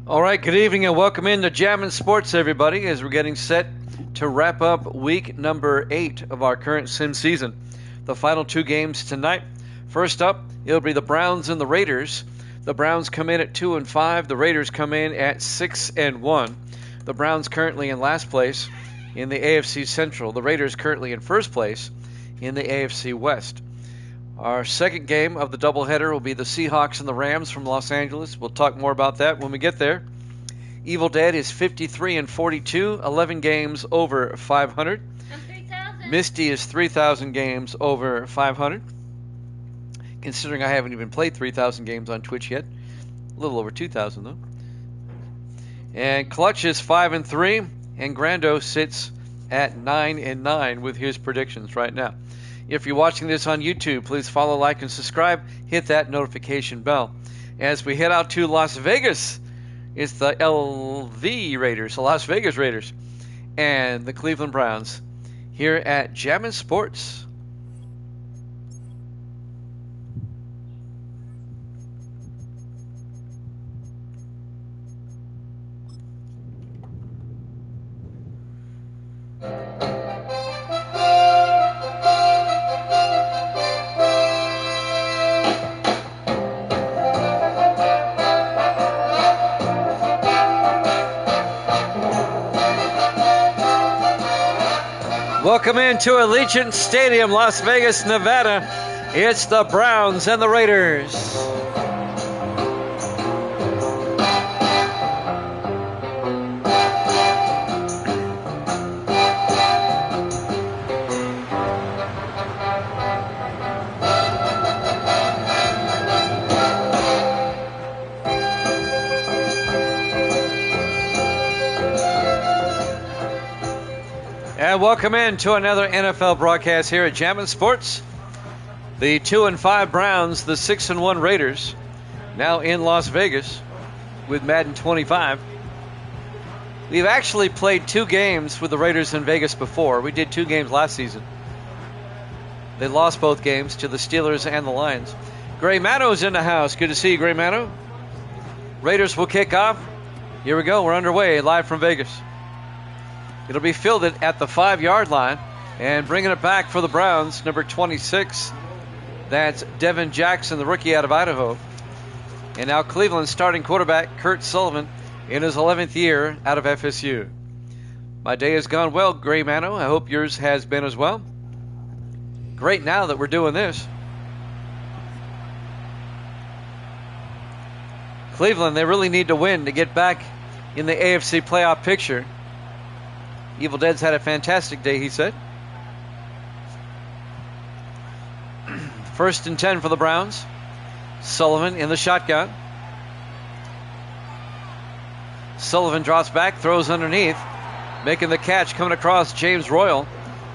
All right, good evening and welcome into Jammin' Sports, everybody, as we're getting set to wrap up week number 8 of our current sim season. The final 2 games tonight. First up, it'll be the Browns and the Raiders. The Browns come in at 2-5. The Raiders come in at 6-1. The Browns currently in last place in the AFC Central. The Raiders currently in first place in the AFC West. Our second game of the doubleheader will be the Seahawks and the Rams from Los Angeles. We'll talk more about that when we get there. Evil Dead is 53-42, 11 games over 500. I'm 3,000. Misty is 3,000 games over 500. Considering I haven't even played 3,000 games on Twitch yet. A little over 2,000 though. And Clutch is 5-3, and Grando sits at 9-9 with his predictions right now. If you're watching this on YouTube, please follow, like, and subscribe. Hit that notification bell. As we head out to Las Vegas, it's the LV Raiders, the Las Vegas Raiders, and the Cleveland Browns here at Jammin' Sports. Welcome into Allegiant Stadium, Las Vegas, Nevada. It's the Browns and the Raiders. And welcome in to another NFL broadcast here at Jammin' Sports. The 2-5 Browns, the 6-1 Raiders, now in Las Vegas with Madden 25. We've actually played 2 games with the Raiders in Vegas before. We did 2 games last season. They lost both games to the Steelers and the Lions. Gray Mano's in the house. Good to see you, Gray Mano. Raiders will kick off. Here we go. We're underway live from Vegas. It'll be fielded at the 5-yard line, and bringing it back for the Browns, number 26. That's Devin Jackson, the rookie out of Idaho. And now Cleveland's starting quarterback, Kurt Sullivan, in his 11th year out of FSU. My day has gone well, Gray Mano. I hope yours has been as well. Great now that we're doing this. Cleveland, they really need to win to get back in the AFC playoff picture. Evil Dead's had a fantastic day, he said. 1st and 10 for the Browns. Sullivan in the shotgun. Sullivan drops back, throws underneath. Making the catch, coming across James Royal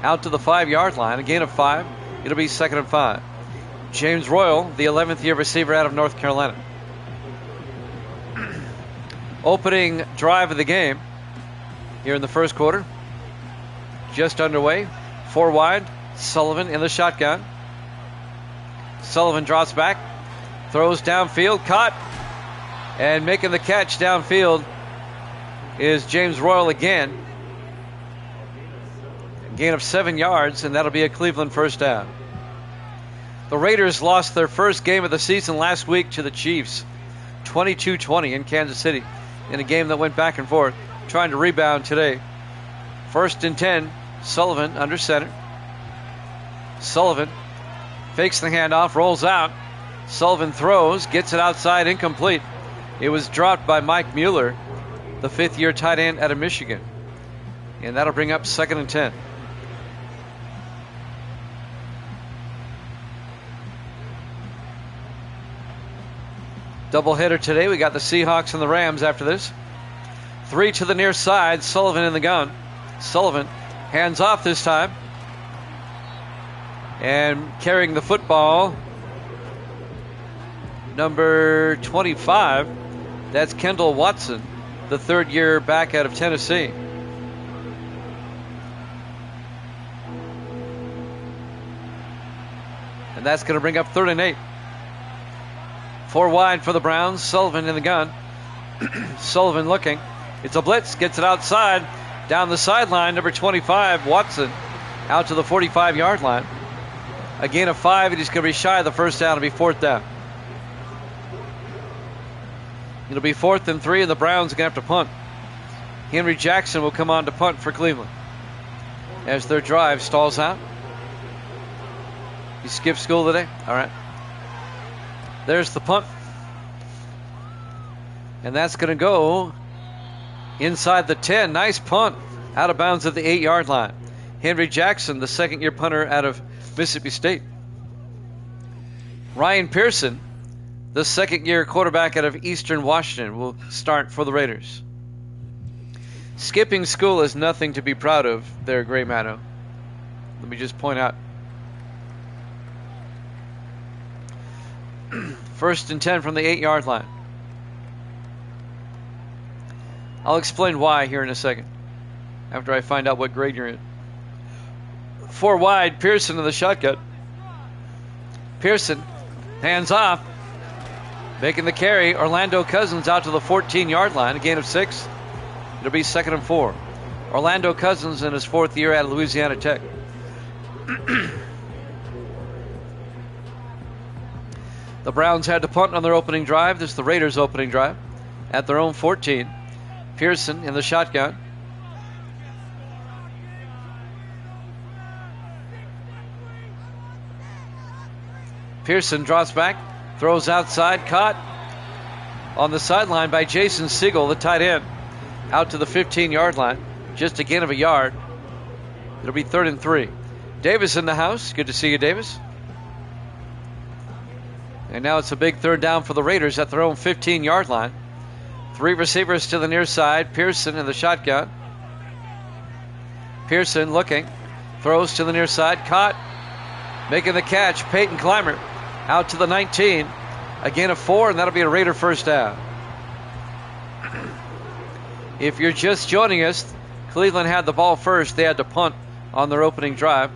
out to the 5-yard line. A gain of 5. It'll be 2nd and 5. James Royal, the 11th year receiver out of North Carolina. Opening drive of the game here in the first quarter. Just underway. 4 wide. Sullivan in the shotgun. Sullivan drops back. Throws downfield. Caught. And making the catch downfield is James Royal again. A gain of 7 yards, and that'll be a Cleveland first down. The Raiders lost their first game of the season last week to the Chiefs. 22-20 in Kansas City in a game that went back and forth. Trying to rebound today. 1st and 10. Sullivan under center. Sullivan fakes the handoff, rolls out. Sullivan throws, gets it outside, incomplete. It was dropped by Mike Mueller, the 5th-year tight end out of Michigan. And that'll bring up 2nd and 10. Doubleheader today. We got the Seahawks and the Rams after this. 3 to the near side. Sullivan in the gun. Sullivan hands off this time. And carrying the football, number 25. That's Kendall Watson, the 3rd-year back out of Tennessee. And that's going to bring up 3rd and 8. 4 wide for the Browns. Sullivan in the gun. Sullivan looking. It's a blitz. Gets it outside. Down the sideline. Number 25, Watson, out to the 45-yard line. A gain of 5, and he's going to be shy of the first down. It'll be 4th down. It'll be 4th and 3, and the Browns are going to have to punt. Henry Jackson will come on to punt for Cleveland as their drive stalls out. You skipped school today? All right. There's the punt. And that's going to go inside the 10. Nice punt. Out of bounds at the 8-yard line. Henry Jackson, the second-year punter out of Mississippi State. Ryan Pearson, the second-year quarterback out of Eastern Washington, will start for the Raiders. Skipping school is nothing to be proud of there, Gray Mato. Let me just point out. 1st and 10 from the 8-yard line. I'll explain why here in a second, after I find out what grade you're in. 4 wide, Pearson in the shotgun. Pearson, hands off, making the carry. Orlando Cousins out to the 14-yard line, a gain of 6. It'll be 2nd and 4. Orlando Cousins in his 4th year at Louisiana Tech. The Browns had to punt on their opening drive. This is the Raiders' opening drive at their own 14. Pearson in the shotgun. Pearson drops back, throws outside, caught on the sideline by Jason Siegel, the tight end, out to the 15-yard line, just a gain of a yard. It'll be 3rd and 3. Davis in the house. Good to see you, Davis. And now it's a big 3rd down for the Raiders at their own 15-yard line. 3 receivers to the near side. Pearson in the shotgun. Pearson looking. Throws to the near side. Caught. Making the catch. Peyton Clymer out to the 19. A gain of 4, and that'll be a Raider first down. If you're just joining us, Cleveland had the ball first. They had to punt on their opening drive.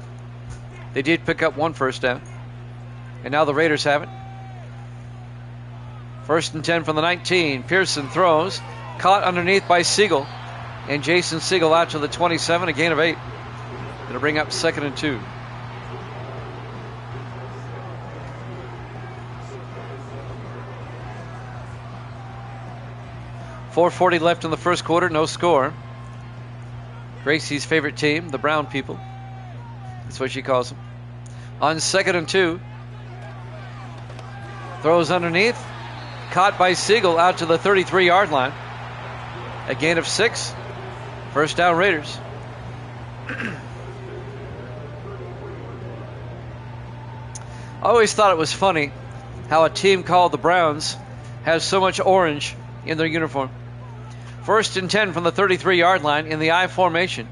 They did pick up 1 first down. And now the Raiders have it. 1st and 10 from the 19. Pearson throws. Caught underneath by Siegel. And Jason Siegel out to the 27, a gain of 8. It'll bring up 2nd and 2. .440 left in the first quarter, no score. Gracie's favorite team, the Brown people. That's what she calls them. On 2nd and 2. Throws underneath. Caught by Siegel out to the 33-yard line. A gain of 6. First down, Raiders. I always thought it was funny how a team called the Browns has so much orange in their uniform. 1st and 10 from the 33-yard line in the I formation.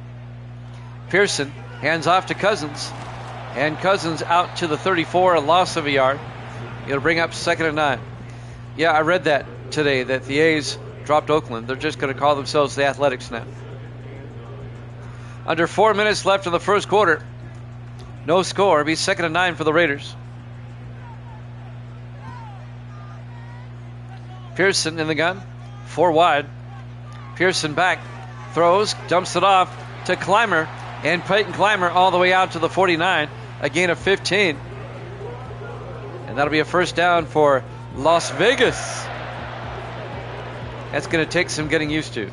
Pearson hands off to Cousins. And Cousins out to the 34, a loss of a yard. It'll bring up 2nd and 9. Yeah, I read that today, that the A's dropped Oakland. They're just going to call themselves the Athletics now. Under 4 minutes left in the first quarter. No score. It'll be 2nd and 9 for the Raiders. Pearson in the gun. 4 wide. Pearson back. Throws. Dumps it off to Clymer. And Peyton Clymer all the way out to the 49. A gain of 15. And that'll be a first down for Las Vegas. That's going to take some getting used to.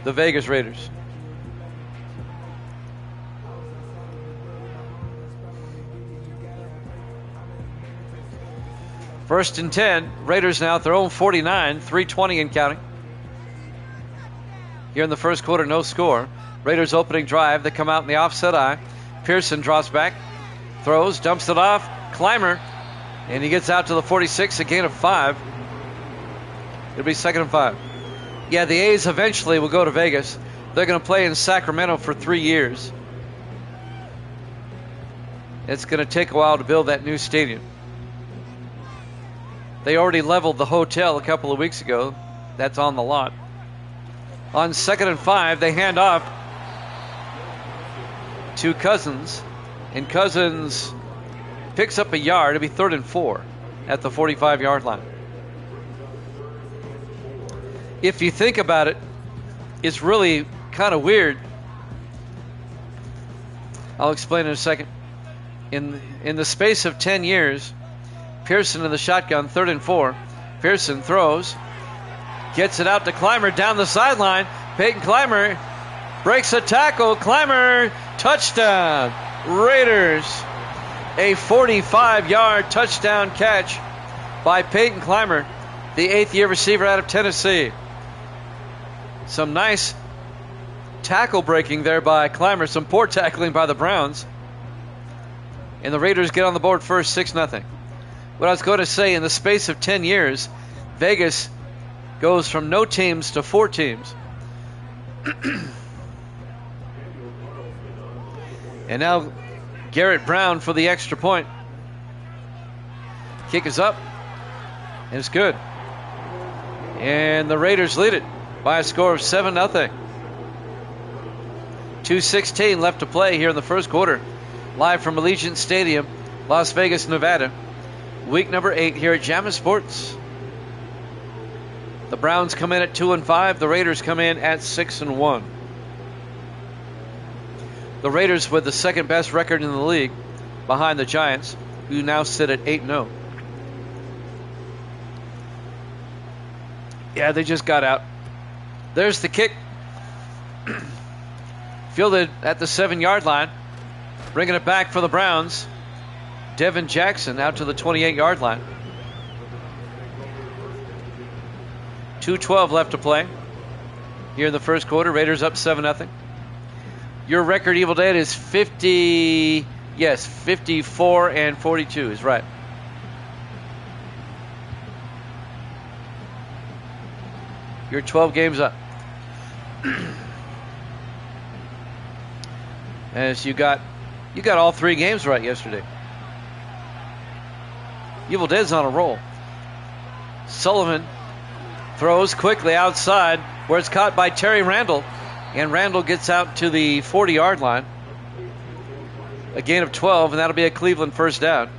The Vegas Raiders. First and 10. Raiders now at their own 49. 3:20 and counting. Here in the first quarter, no score. Raiders opening drive. They come out in the offset eye. Pearson drops back. Throws. Dumps it off. Clymer. And he gets out to the 46. A gain of 5. It'll be 2nd and 5. Yeah, the A's eventually will go to Vegas. They're going to play in Sacramento for 3 years. It's going to take a while to build that new stadium. They already leveled the hotel a couple of weeks ago. That's on the lot. On 2nd and 5, they hand off to Cousins. And Cousins picks up a yard. It'll be 3rd and 4 at the 45-yard line. if you think about it, it's really kind of weird. I'll explain in a second. In the space of 10 years, Pearson in the shotgun, 3rd and 4. Pearson throws, gets it out to Clymer down the sideline. Peyton Clymer breaks a tackle. Clymer, touchdown. Raiders. A 45-yard touchdown catch by Peyton Clymer, the 8th-year receiver out of Tennessee. Some nice tackle breaking there by Clymer. Some poor tackling by the Browns. And the Raiders get on the board first, 6-0. What I was going to say, in the space of 10 years, Vegas goes from no teams to 4 teams. And now Garrett Brown for the extra point. Kick is up. And it's good. And the Raiders lead it by a score of 7-0. 2:16 left to play here in the first quarter. Live from Allegiant Stadium, Las Vegas, Nevada. Week number 8 here at Jammin' Sports. The Browns come in at 2-5. The Raiders come in at 6-1. The Raiders with the second best record in the league, behind the Giants, who now sit at 8-0. Yeah, they just got out. There's the kick. Fielded at the 7-yard line. Bringing it back for the Browns. Devin Jackson out to the 28-yard line. 2:12 left to play here in the first quarter. Raiders up 7-0. Your record, Evil Dead, is 54-42 is right. You're 12 games up. As you got all 3 games right yesterday. Evil Dead's on a roll. Sullivan throws quickly outside, where it's caught by Terry Randall. And Randall gets out to the 40-yard line. A gain of 12, and that'll be a Cleveland first down.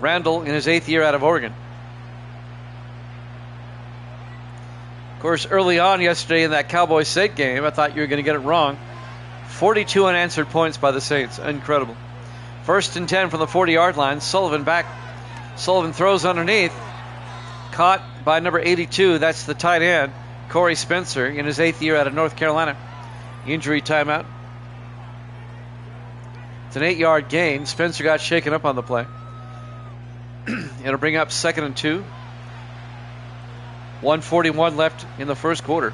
Randall in his 8th year out of Oregon. Of course, early on yesterday in that Cowboys Saint game, I thought you were going to get it wrong. 42 unanswered points by the Saints. Incredible. 1st and 10 from the 40-yard line. Sullivan back. Sullivan throws underneath. Caught by number 82. That's the tight end, Corey Spencer, in his 8th year out of North Carolina. Injury timeout. It's an 8-yard gain. Spencer got shaken up on the play. It'll bring up 2nd and 2. 1:41 left in the first quarter.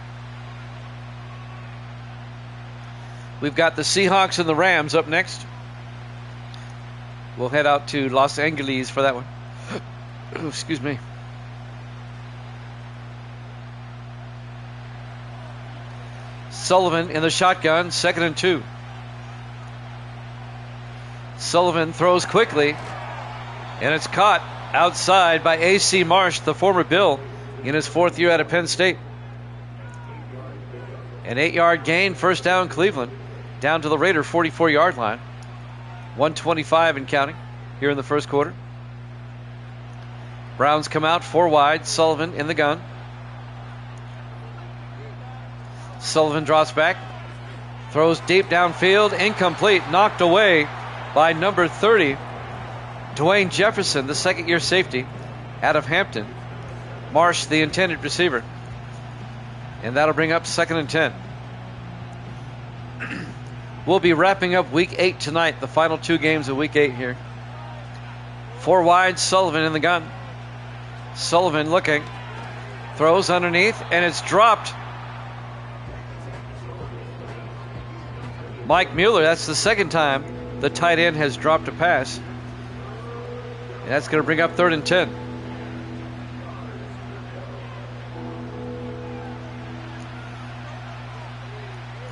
We've got the Seahawks and the Rams up next. We'll head out to Los Angeles for that one. Excuse me. Sullivan in the shotgun, 2nd and 2. Sullivan throws quickly, and it's caught outside by A.C. Marsh, the former Bill, in his 4th year out of Penn State. An 8-yard gain, first down Cleveland, down to the Raider 44-yard line. 1:25 and counting here in the first quarter. Browns come out 4 wide, Sullivan in the gun. Sullivan drops back, throws deep downfield, incomplete, knocked away by number 30, Dwayne Jefferson, the 2nd-year safety out of Hampton. Marsh, the intended receiver. And that'll bring up 2nd and 10. We'll be wrapping up Week 8 tonight, the final 2 games of Week 8 here. 4 wide, Sullivan in the gun. Sullivan looking, throws underneath, and it's dropped. Mike Mueller, that's the 2nd time the tight end has dropped a pass. And that's going to bring up 3rd and 10.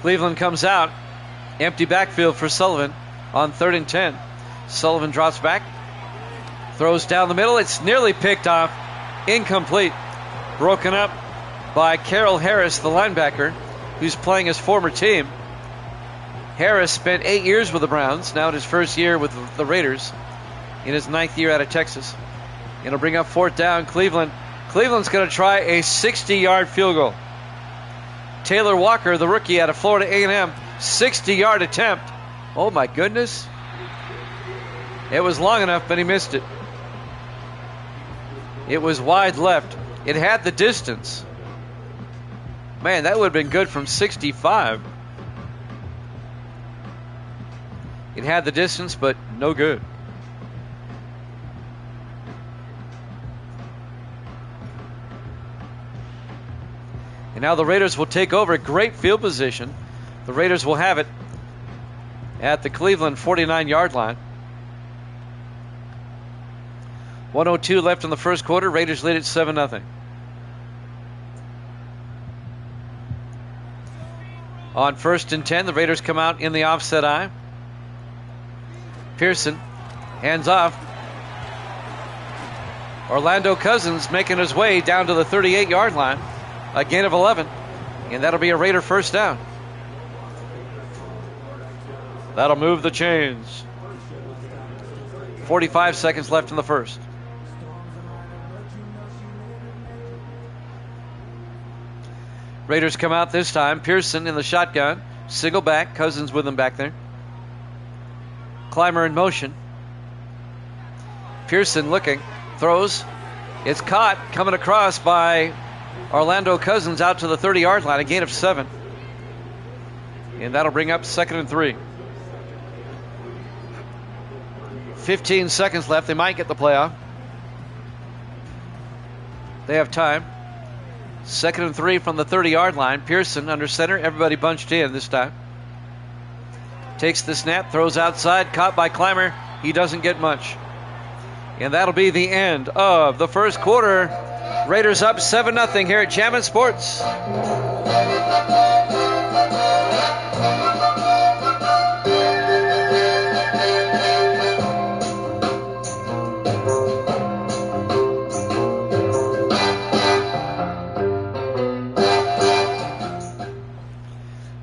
Cleveland comes out. Empty backfield for Sullivan on 3rd and 10. Sullivan drops back. Throws down the middle. It's nearly picked off. Incomplete. Broken up by Carroll Harris, the linebacker, who's playing his former team. Harris spent 8 years with the Browns, now in his first year with the Raiders, in his 9th year out of Texas. It'll bring up 4th down. Cleveland Cleveland's going to try a 60-yard field goal. Taylor Walker, the rookie out of Florida A&M, 60-yard attempt. Oh, my goodness. It was long enough, but he missed it. It was wide left. It had the distance. Man, that would have been good from 65. It had the distance, but no good. And now the Raiders will take over. Great field position. The Raiders will have it at the Cleveland 49-yard line. 1:02 left in the first quarter. Raiders lead at 7-0. On 1st and 10, the Raiders come out in the offset eye. Pearson, hands off. Orlando Cousins making his way down to the 38-yard line. A gain of 11, and that'll be a Raider first down. That'll move the chains. 45 seconds left in the first. Raiders come out this time. Pearson in the shotgun. Single back. Cousins with him back there. Clymer in motion. Pearson looking. Throws. It's caught. Coming across by Orlando Cousins out to the 30-yard line. A gain of 7. And that'll bring up 2nd and 3. 15 seconds left. They might get the playoff. They have time. 2nd and 3 from the 30-yard line. Pearson under center. Everybody bunched in this time. Takes the snap. Throws outside. Caught by Clymer. He doesn't get much. And that'll be the end of the first quarter. Raiders up 7-0 here at Jammin' Sports.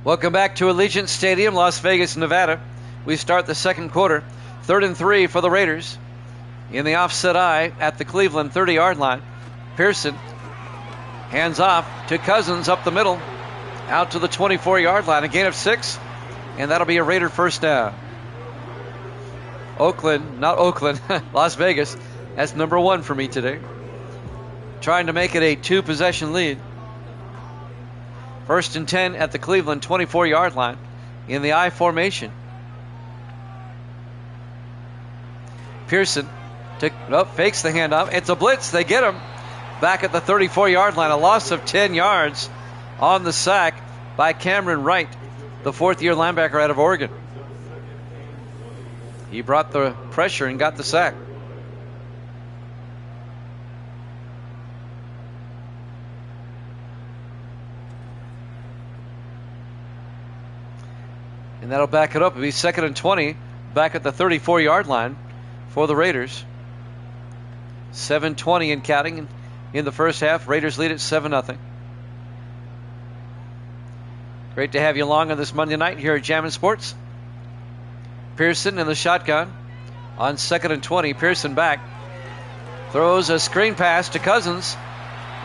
Welcome back to Allegiant Stadium, Las Vegas, Nevada. We start the second quarter. 3rd and 3 for the Raiders. In the offset eye at the Cleveland 30-yard line. Pearson hands off to Cousins up the middle. Out to the 24-yard line. A gain of 6. And that'll be a Raider first down. Las Vegas. That's number 1 for me today. Trying to make it a 2-possession lead. 1st and 10 at the Cleveland 24-yard line in the I formation. Pearson fakes the handoff. It's a blitz. They get him back at the 34-yard line. A loss of 10 yards on the sack by Cameron Wright, the 4th-year linebacker out of Oregon. He brought the pressure and got the sack. And that'll back it up. It'll be 2nd and 20 back at the 34-yard line for the Raiders. 7:20 and counting in the first half. Raiders lead at 7-0. Great to have you along on this Monday night here at Jammin' Sports. Pearson in the shotgun on 2nd and 20. Pearson back. Throws a screen pass to Cousins.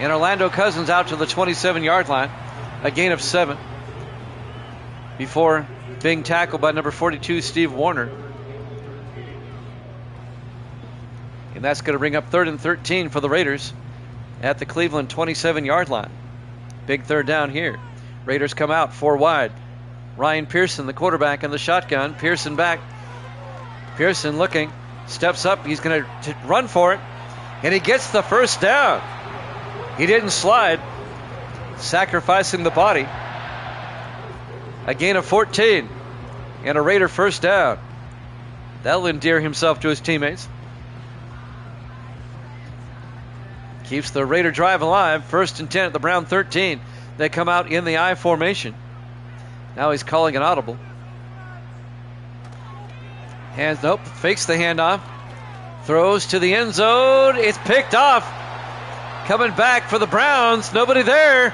And Orlando Cousins out to the 27-yard line. A gain of 7. Before being tackled by number 42, Steve Warner. And that's going to bring up 3rd and 13 for the Raiders at the Cleveland 27-yard line. Big third down here. Raiders come out 4 wide. Ryan Pearson, the quarterback, in the shotgun. Pearson back. Pearson looking. Steps up. He's going to run for it. And he gets the first down. He didn't slide. Sacrificing the body. A gain of 14 and a Raider first down. That'll endear himself to his teammates. Keeps the Raider drive alive. 1st and 10 at the Brown 13. They come out in the I formation. Now he's calling an audible. Fakes the handoff. Throws to the end zone. It's picked off. Coming back for the Browns. Nobody there.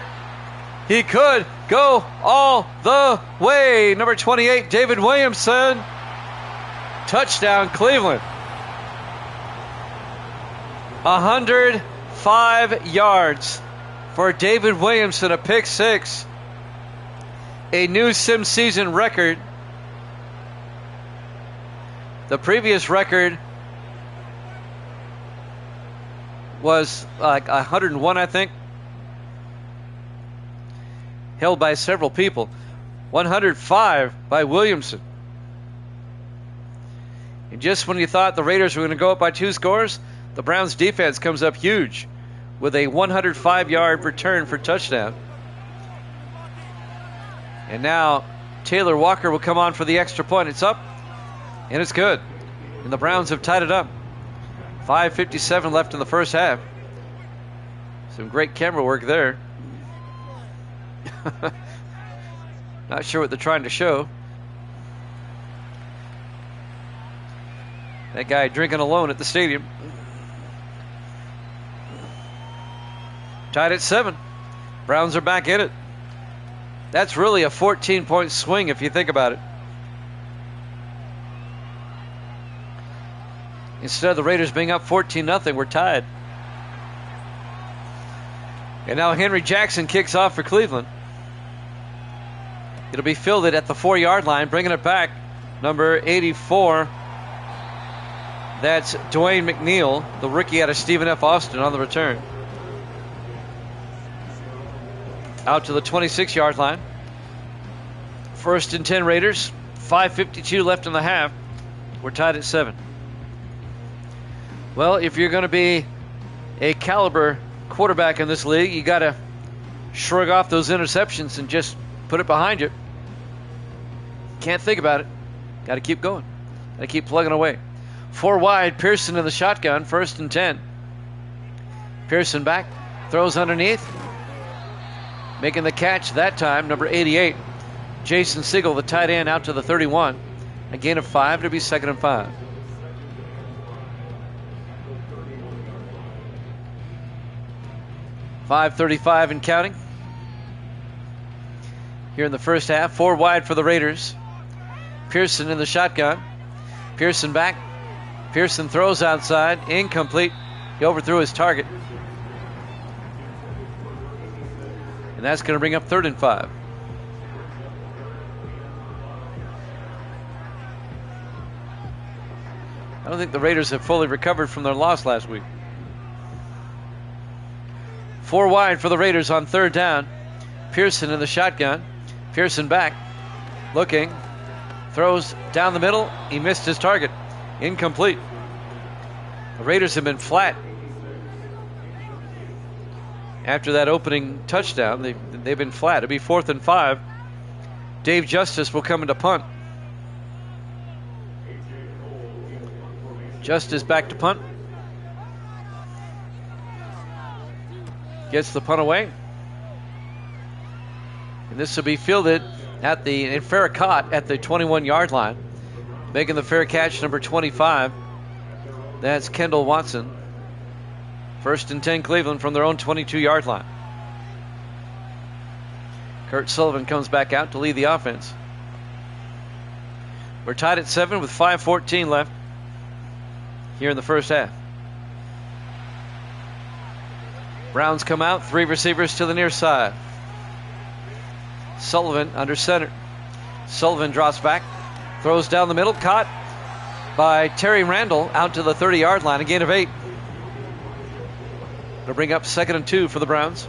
He could go all the way. Number 28, David Williamson. Touchdown, Cleveland. 5 yards for David Williamson, a pick six. A new sim season record. The previous record was like 101, I think. Held by several people. 105 by Williamson. And just when you thought the Raiders were going to go up by 2 scores, the Browns defense comes up huge with a 105-yard return for touchdown. And now Taylor Walker will come on for the extra point. It's up, and it's good. And the Browns have tied it up. 5:57 left in the first half. Some great camera work there. Not sure what they're trying to show. That guy drinking alone at the stadium. Tied at 7. Browns are back in it. That's really a 14-point swing if you think about it. Instead of the Raiders being up 14-0, we're tied. And now Henry Jackson kicks off for Cleveland. It'll be fielded at the 4-yard line, bringing it back. Number 84. That's Dwayne McNeil, the rookie out of Stephen F. Austin, on the return. Out to the 26-yard line. 1st and 10 Raiders. 5:52 left in the half. We're tied at 7. Well, if you're going to be a caliber quarterback in this league, you got to shrug off those interceptions and just put it behind you. Can't think about it. Got to keep going. Got to keep plugging away. 4 wide, Pearson in the shotgun, 1st and 10. Pearson back, throws underneath. Making the catch that time, number 88. Jason Siegel, the tight end, out to the 31. A gain of 5 to be 2nd and 5. .535 and counting. Here in the first half, 4 wide for the Raiders. Pearson in the shotgun. Pearson back. Pearson throws outside, incomplete. He overthrew his target. And that's going to bring up 3rd and 5. I don't think the Raiders have fully recovered from their loss last week. 4 wide for the Raiders on 3rd down. Pearson in the shotgun. Pearson back, looking, throws down the middle. He missed his target. Incomplete. The Raiders have been flat after that opening touchdown. They've been flat. It'll be 4th and 5. Dave Justice will come into punt. Justice back to punt. Gets the punt away. And this will be fielded at the Farrakot at the 21-yard line. Making the fair catch, number 25. That's Kendall Watson. 1st and 10 Cleveland from their own 22-yard line. Kurt Sullivan comes back out to lead the offense. We're tied at 7 with 5:14 left here in the first half. Browns come out, 3 receivers to the near side. Sullivan under center. Sullivan drops back, throws down the middle, caught by Terry Randall out to the 30-yard line, a gain of 8. It'll bring up 2nd and 2 for the Browns.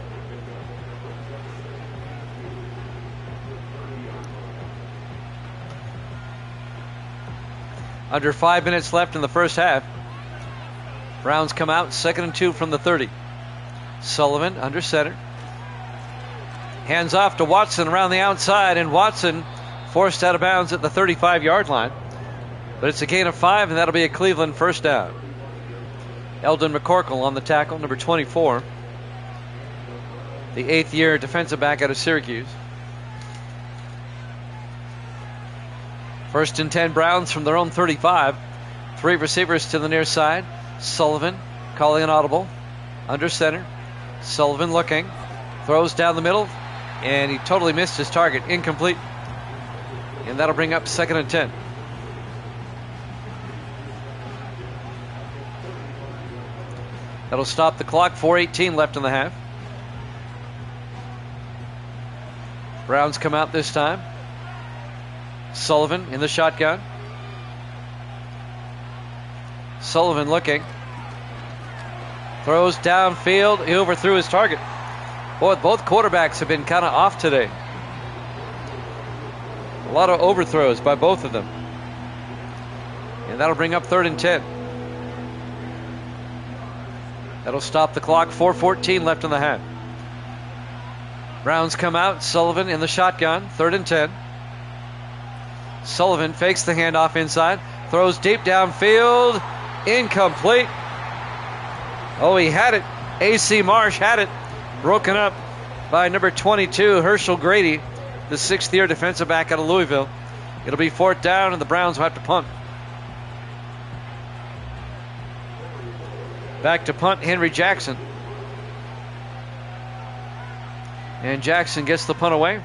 Under 5 minutes left in the first half. Browns come out, 2nd and 2 from the 30. Sullivan under center. Hands off to Watson around the outside, and Watson forced out of bounds at the 35-yard line. But it's a gain of 5, and that'll be a Cleveland first down. Eldon McCorkle on the tackle, number 24. The 8th-year defensive back out of Syracuse. 1st and 10 Browns from their own 35. 3 receivers to the near side. Sullivan calling an audible. Under center. Sullivan looking. Throws down the middle. And he totally missed his target. Incomplete. And that'll bring up 2nd and 10. That'll stop the clock. 4:18 left in the half. Browns come out this time. Sullivan in the shotgun. Sullivan looking. Throws downfield. He overthrew his target. Boy, both quarterbacks have been kind of off today. A lot of overthrows by both of them. And that'll bring up 3rd and 10. That'll stop the clock. 4:14 left in the half. Browns come out. Sullivan in the shotgun. 3rd and 10. Sullivan fakes the handoff inside. Throws deep downfield. Incomplete. Oh, he had it. A.C. Marsh had it. Broken up by number 22, Herschel Grady, the 6th-year defensive back out of Louisville. It'll be 4th down, and the Browns will have to punt. Back to punt, Henry Jackson. And Jackson gets the punt away.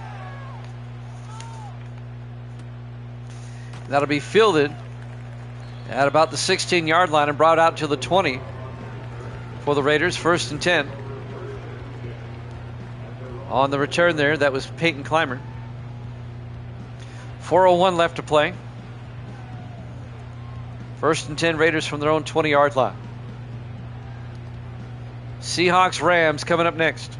That'll be fielded at about the 16-yard line and brought out to the 20 for the Raiders. 1st and 10. On the return there, that was Peyton Clymer. 4:01 left to play. 1st and 10, Raiders from their own 20-yard line. Seahawks Rams coming up next.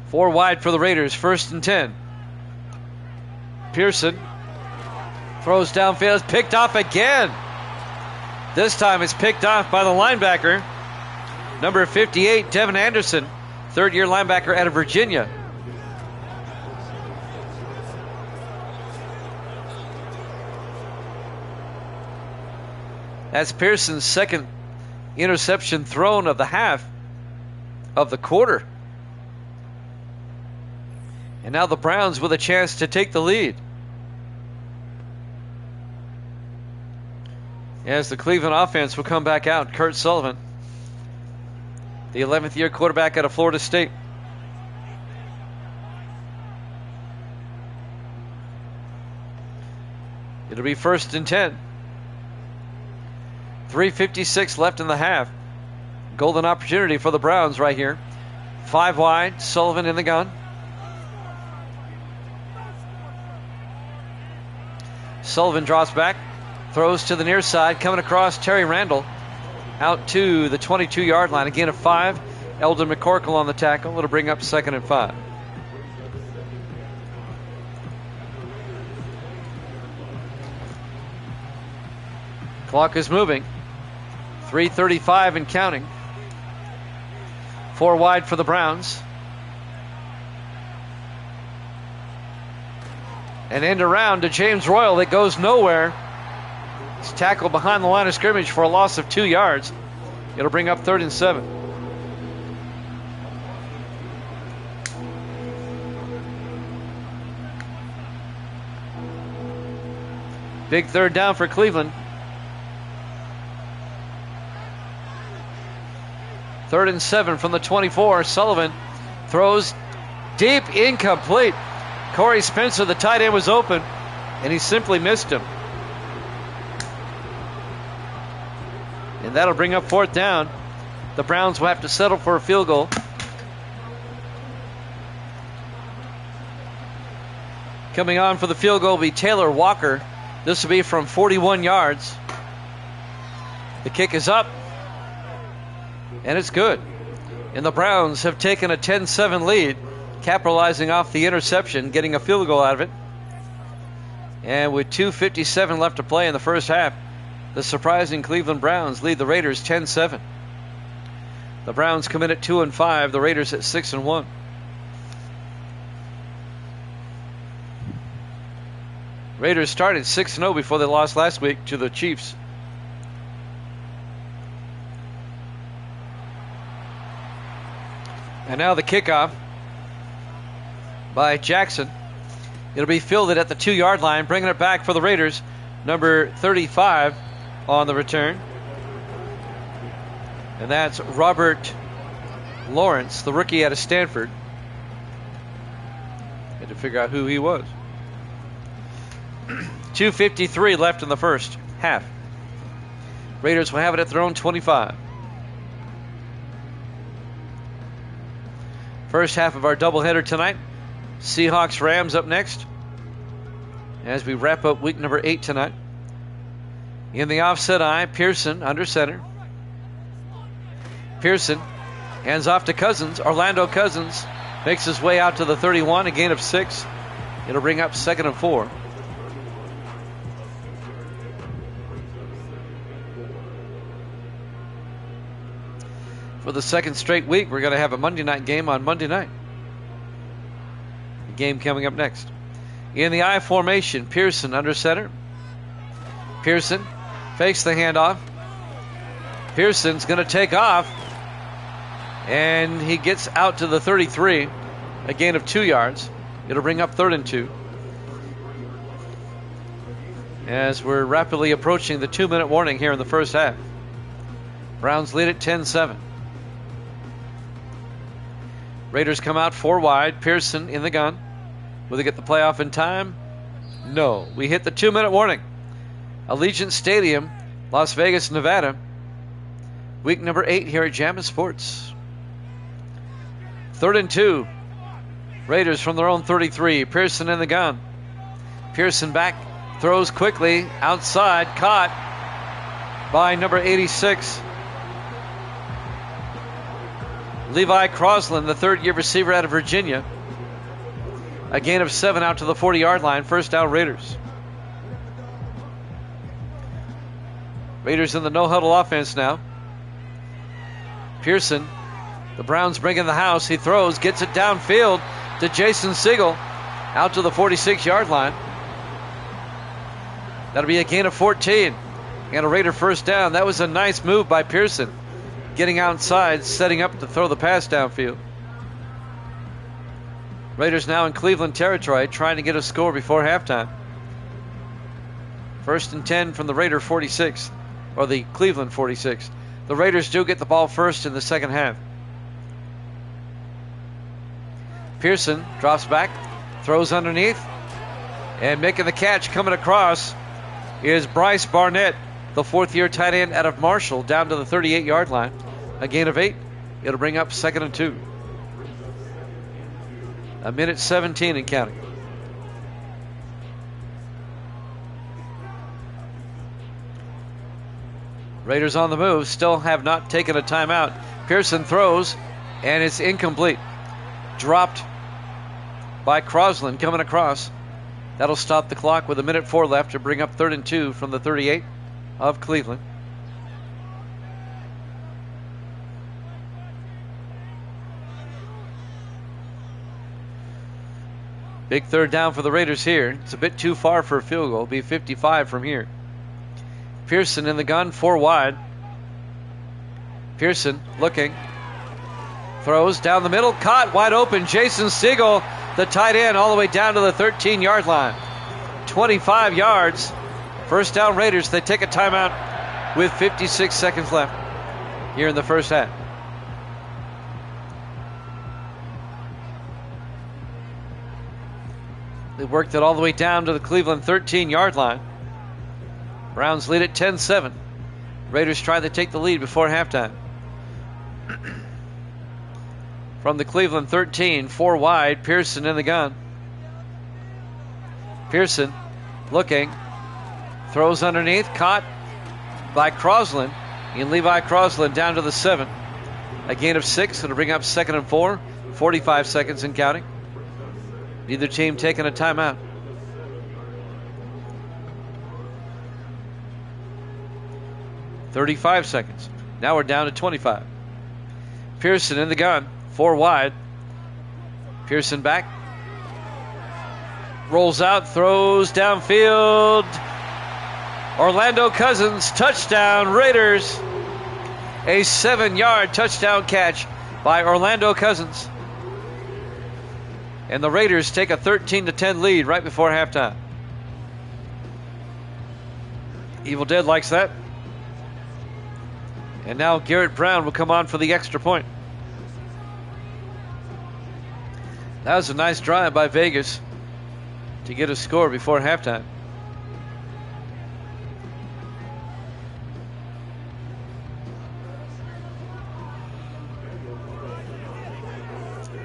Four wide for the Raiders. 1st and 10. Pearson throws downfield. It's picked off again. This time it's picked off by the linebacker, number 58, Devin Anderson, 3rd-year linebacker out of Virginia. That's Pearson's 2nd interception thrown of the half of the quarter. And now the Browns with a chance to take the lead. As the Cleveland offense will come back out, Kurt Sullivan, the 11th-year quarterback out of Florida State. It'll be 1st and 10. 3:56 left in the half. Golden opportunity for the Browns right here. 5 wide, Sullivan in the gun. Sullivan drops back, throws to the near side, coming across Terry Randall out to the 22-yard line. Again, a 5. Eldon McCorkle on the tackle. It'll bring up 2nd and 5. Clock is moving. 3:35 and counting. 4 wide for the Browns. An end around to James Royal that goes nowhere. He's tackled behind the line of scrimmage for a loss of 2 yards. It'll bring up 3rd and 7. Big 3rd down for Cleveland. 3rd and 7 from the 24. Sullivan throws deep, incomplete. Corey Spencer, the tight end, was open, and he simply missed him. And that'll bring up 4th down. The Browns will have to settle for a field goal. Coming on for the field goal will be Taylor Walker. This will be from 41 yards. The kick is up, and it's good. And the Browns have taken a 10-7 lead, capitalizing off the interception, getting a field goal out of it. And with 2:57 left to play in the first half, the surprising Cleveland Browns lead the Raiders 10-7. The Browns come in at 2-5, the Raiders at 6-1. Raiders started 6-0 before they lost last week to the Chiefs. And now the kickoff by Jackson. It'll be fielded at the 2-yard line, bringing it back for the Raiders. Number 35 on the return. And that's Robert Lawrence, the rookie out of Stanford. Had to figure out who he was. 2:53 left in the first half. Raiders will have it at their own 25. First half of our doubleheader tonight. Seahawks Rams up next as we wrap up week number 8 tonight. In the offset eye, Pearson under center. Pearson hands off to Cousins. Orlando Cousins makes his way out to the 31, a gain of 6. It'll bring up 2nd and 4. For the second straight week, we're going to have a Monday night game on Monday night. The game coming up next. In the I formation, Pearson under center. Pearson fakes the handoff. Pearson's going to take off. And he gets out to the 33, a gain of 2 yards. It'll bring up 3rd and 2. As we're rapidly approaching the 2-minute warning here in the first half. Browns lead at 10-7. Raiders come out 4 wide. Pearson in the gun. Will they get the playoff in time? No. We hit the 2-minute warning. Allegiant Stadium, Las Vegas, Nevada. Week number 8 here at Jammin' Sports. 3rd and 2. Raiders from their own 33. Pearson in the gun. Pearson back. Throws quickly. Outside. Caught by number 86. Levi Crosland, the third-year receiver out of Virginia. A gain of 7 out to the 40-yard line. First down, Raiders. Raiders in the no-huddle offense now. Pearson, the Browns bring in the house. He throws, gets it downfield to Jason Siegel. Out to the 46-yard line. That'll be a gain of 14. And a Raider first down. That was a nice move by Pearson. Getting outside, setting up to throw the pass downfield. Raiders now in Cleveland territory, trying to get a score before halftime. 1st and 10 from the Raider 46, or the Cleveland 46. The Raiders do get the ball first in the second half. Pearson drops back, throws underneath, and making the catch coming across is Bryce Barnett, the 4th-year tight end out of Marshall, down to the 38-yard line. A gain of 8. It'll bring up 2nd and 2. 1:17 and counting. Raiders on the move, still have not taken a timeout. Pearson throws, and it's incomplete. Dropped by Crosland coming across. That'll stop the clock with 1:04 left to bring up 3rd and 2 from the 38 of Cleveland. Big 3rd down for the Raiders here. It's a bit too far for a field goal. It'll be 55 from here. Pearson in the gun, 4 wide. Pearson looking. Throws down the middle. Caught wide open. Jason Siegel, the tight end, all the way down to the 13-yard line. 25 yards. First down, Raiders. They take a timeout with 56 seconds left here in the first half. They worked it all the way down to the Cleveland 13-yard line. Browns lead at 10-7. Raiders try to take the lead before halftime. From the Cleveland 13, 4 wide, Pearson in the gun. Pearson looking, throws underneath, caught by Crosland. And Levi Crosland down to the 7. A gain of 6. It'll bring up 2nd and 4. 45 seconds and counting. Neither team taking a timeout. "35 seconds. Now we're down to 25. Pearson in the gun. 4 wide. Pearson back. Rolls out, throws downfield. Orlando Cousins, touchdown, Raiders. A 7-yard touchdown catch by Orlando Cousins. And the Raiders take a 13-10 lead right before halftime. Evil Dead likes that. And now Garrett Brown will come on for the extra point. That was a nice drive by Vegas to get a score before halftime.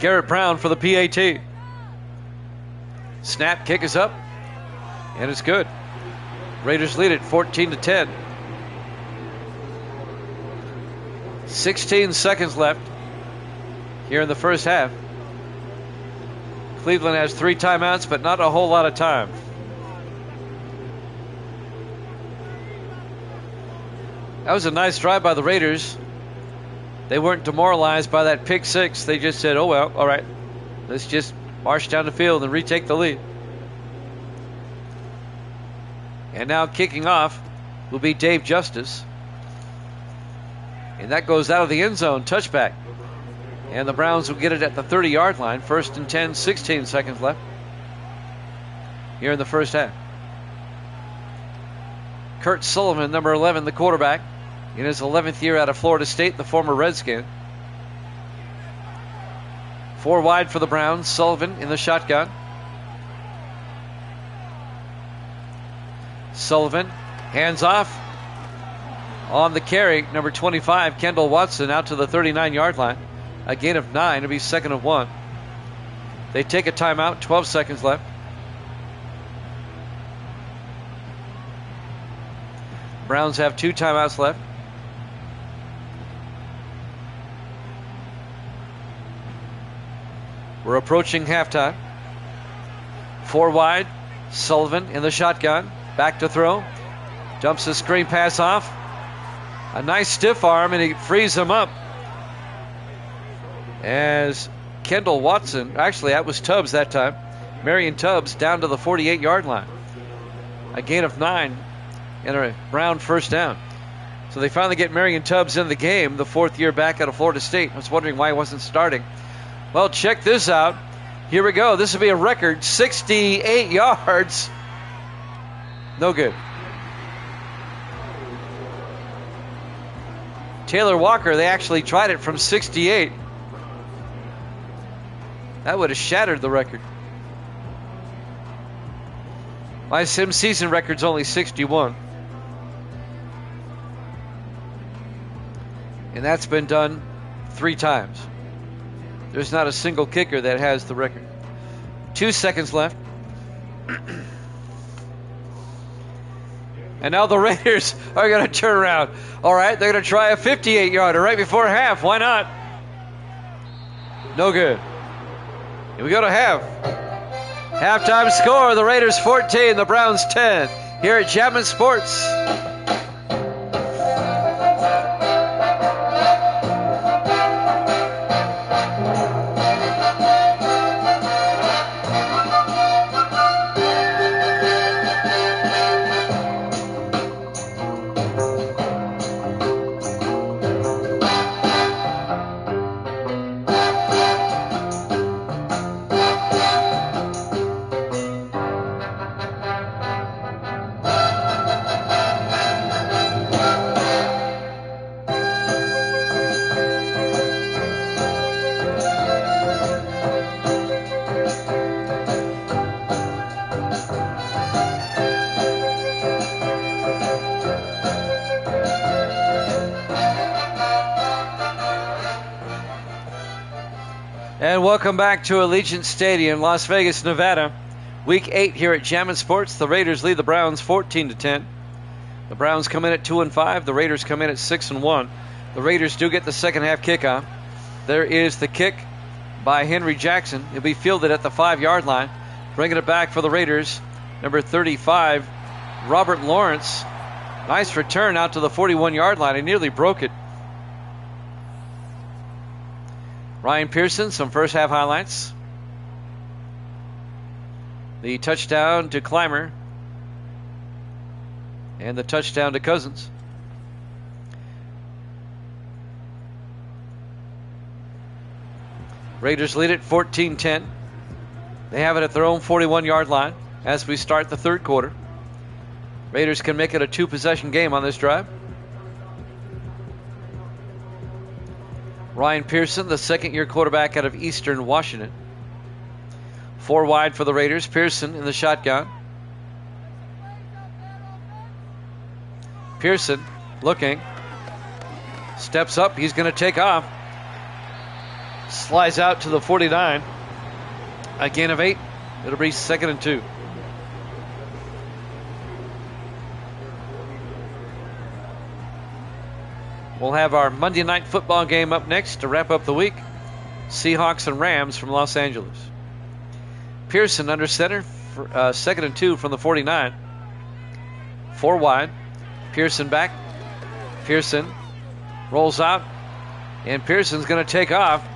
Garrett Brown for the PAT. Snap, kick is up, and it's good. Raiders lead it 14-10. 16 seconds left here in the first half. Cleveland has 3 timeouts, but not a whole lot of time. That was a nice drive by the Raiders. They weren't demoralized by that pick six. They just said, oh, well, all right, let's just march down the field and retake the lead. And now kicking off will be Dave Justice. And that goes out of the end zone, touchback. And the Browns will get it at the 30-yard line. 1st and 10, 16 seconds left here in the first half. Kurt Sullivan, number 11, the quarterback, in his 11th year out of Florida State, the former Redskin. 4 wide for the Browns. Sullivan in the shotgun. Sullivan, hands off. On the carry, number 25, Kendall Watson, out to the 39-yard line. A gain of 9. It'll be 2nd and 1. They take a timeout. 12 seconds left. Browns have 2 timeouts left. We're approaching halftime. 4 wide. Sullivan in the shotgun. Back to throw. Dumps the screen pass off. A nice stiff arm, and he frees him up. As Kendall Watson, actually that was Tubbs that time, Marion Tubbs down to the 48-yard line. A gain of 9 and a Brown first down. So they finally get Marion Tubbs in the game, the 4th year back out of Florida State. I was wondering why he wasn't starting. Well, check this out. Here we go. This will be a record 68 yards. No good. Taylor Walker, they actually tried it from 68. That would have shattered the record. My sim season record's only 61. And that's been done 3 times. There's not a single kicker that has the record. 2 seconds left. And now the Raiders are going to turn around. All right, they're going to try a 58-yarder right before half. Why not? No good. Here we go to half. Halftime score, the Raiders 14, the Browns 10. Here at Chapman Sports. And welcome back to Allegiant Stadium, Las Vegas, Nevada. Week 8 here at Jammin' Sports. The Raiders lead the Browns 14-10. The Browns come in at 2-5. The Raiders come in at 6-1. The Raiders do get the second half kickoff. There is the kick by Henry Jackson. It'll be fielded at the 5-yard line. Bringing it back for the Raiders, number 35, Robert Lawrence. Nice return out to the 41-yard line. He nearly broke it. Ryan Pearson, some first half highlights. The touchdown to Clymer. And the touchdown to Cousins. Raiders lead it 14-10. They have it at their own 41-yard line as we start the third quarter. Raiders can make it a 2-possession game on this drive. Ryan Pearson, the second-year quarterback out of Eastern Washington. 4 wide for the Raiders. Pearson in the shotgun. Pearson looking. Steps up. He's going to take off. Slides out to the 49. A gain of 8. It'll be 2nd and 2. We'll have our Monday night football game up next to wrap up the week. Seahawks and Rams from Los Angeles. Pearson under center for 2nd and 2 from the 49. 4 wide. Pearson back. Pearson rolls out. And Pearson's going to take off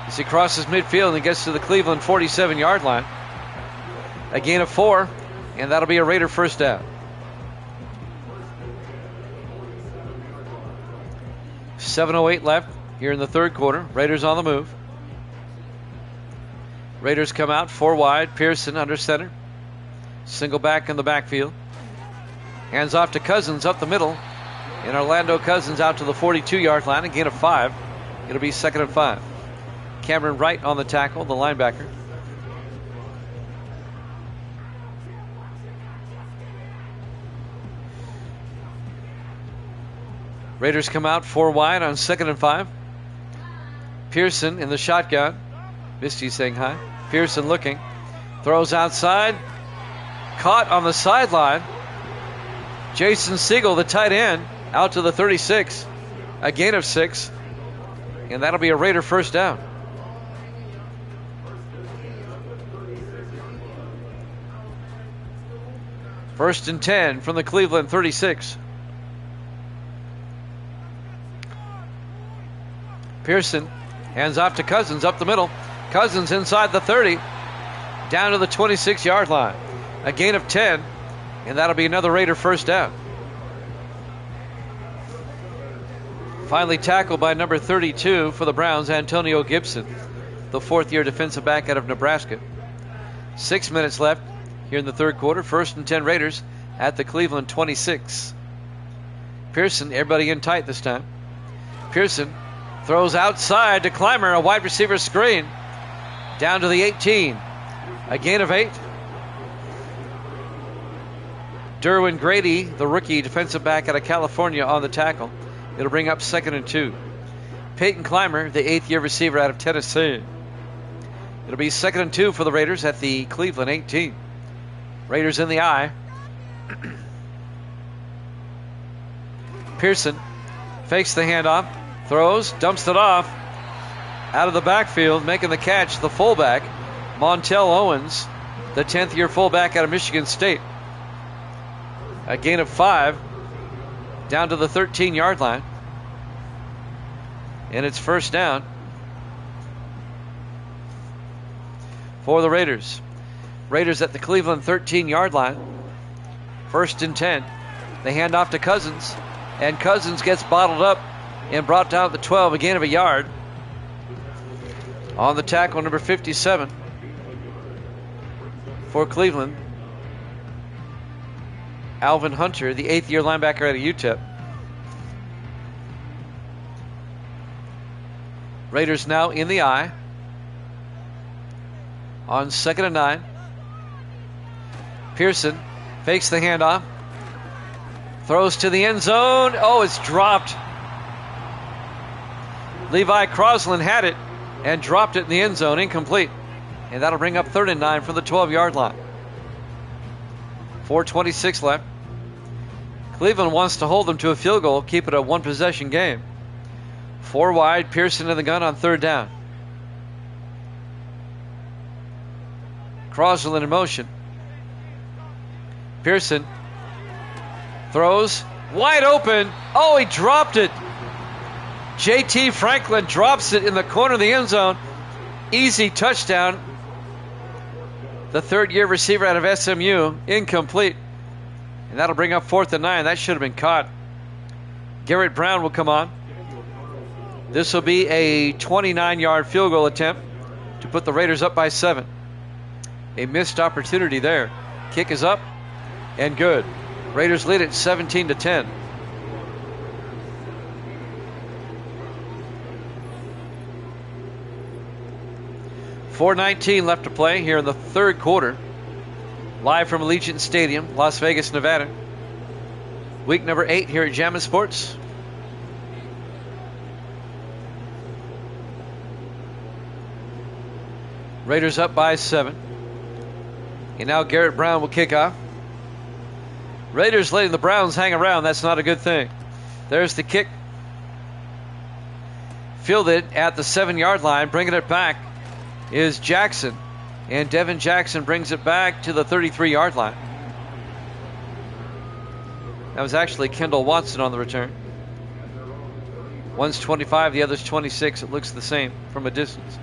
as he crosses midfield and gets to the Cleveland 47-yard line. A gain of 4, and that'll be a Raider first down. .708 left here in the third quarter. Raiders on the move. Raiders come out 4 wide. Pearson under center. Single back in the backfield. Hands off to Cousins up the middle. And Orlando Cousins out to the 42-yard line. A gain of 5. It'll be 2nd and 5. Cameron Wright on the tackle, the linebacker. Raiders come out 4 wide on 2nd and 5. Pearson in the shotgun. Misty saying hi. Pearson looking. Throws outside. Caught on the sideline. Jason Siegel, the tight end, out to the 36. A gain of 6. And that'll be a Raider first down. First and 10 from the Cleveland 36. Pearson hands off to Cousins up the middle. Cousins inside the 30, down to the 26-yard line. A gain of 10, and that'll be another Raider first down. Finally tackled by number 32 for the Browns, Antonio Gibson, the fourth-year defensive back out of Nebraska. 6 minutes left here in the third quarter. First and 10 Raiders at the Cleveland 26. Pearson, everybody in tight this time. Pearson throws outside to Clymer, a wide receiver screen. Down to the 18. A gain of 8. Derwin Grady, the rookie defensive back out of California, on the tackle. It'll bring up 2nd and 2. Peyton Clymer, the 8th-year receiver out of Tennessee. It'll be 2nd and 2 for the Raiders at the Cleveland 18. Raiders in the eye. Pearson fakes the handoff, throws, dumps it off. Out of the backfield, making the catch, the fullback, Montel Owens, the 10th-year fullback out of Michigan State. A gain of 5, down to the 13-yard line. And it's first down for the Raiders. Raiders at the Cleveland 13-yard line. First and 10. They hand off to Cousins, and Cousins gets bottled up and brought down at the 12, a gain of a yard. On the tackle, number 57 for Cleveland, Alvin Hunter, the 8th-year linebacker out of UTEP. Raiders now in the eye on 2nd and 9. Pearson fakes the handoff, throws to the end zone. Oh, it's dropped. Levi Crosland had it and dropped it in the end zone, incomplete. And that'll bring up 3rd and 9 from the 12-yard line. 4:26 left. Cleveland wants to hold them to a field goal, keep it a one-possession game. 4 wide, Pearson in the gun on 3rd down. Crosland in motion. Pearson throws, wide open. Oh, he dropped it. J.T. Franklin drops it in the corner of the end zone. Easy touchdown. The 3rd-year receiver out of SMU, incomplete. And that'll bring up 4th and 9. That should have been caught. Garrett Brown will come on. This will be a 29-yard field goal attempt to put the Raiders up by 7. A missed opportunity there. Kick is up and good. Raiders lead it 17-10. .419 left to play here in the third quarter. Live from Allegiant Stadium, Las Vegas, Nevada. Week number 8 here at Jammin' Sports. Raiders up by 7. And now Garrett Brown will kick off. Raiders letting the Browns hang around. That's not a good thing. There's the kick. Fielded at the 7-yard line. Bringing it back is Jackson. And Devin Jackson brings it back to the 33-yard line. That was actually Kendall Watson on the return. One's 25, the other's 26. It looks the same from a distance.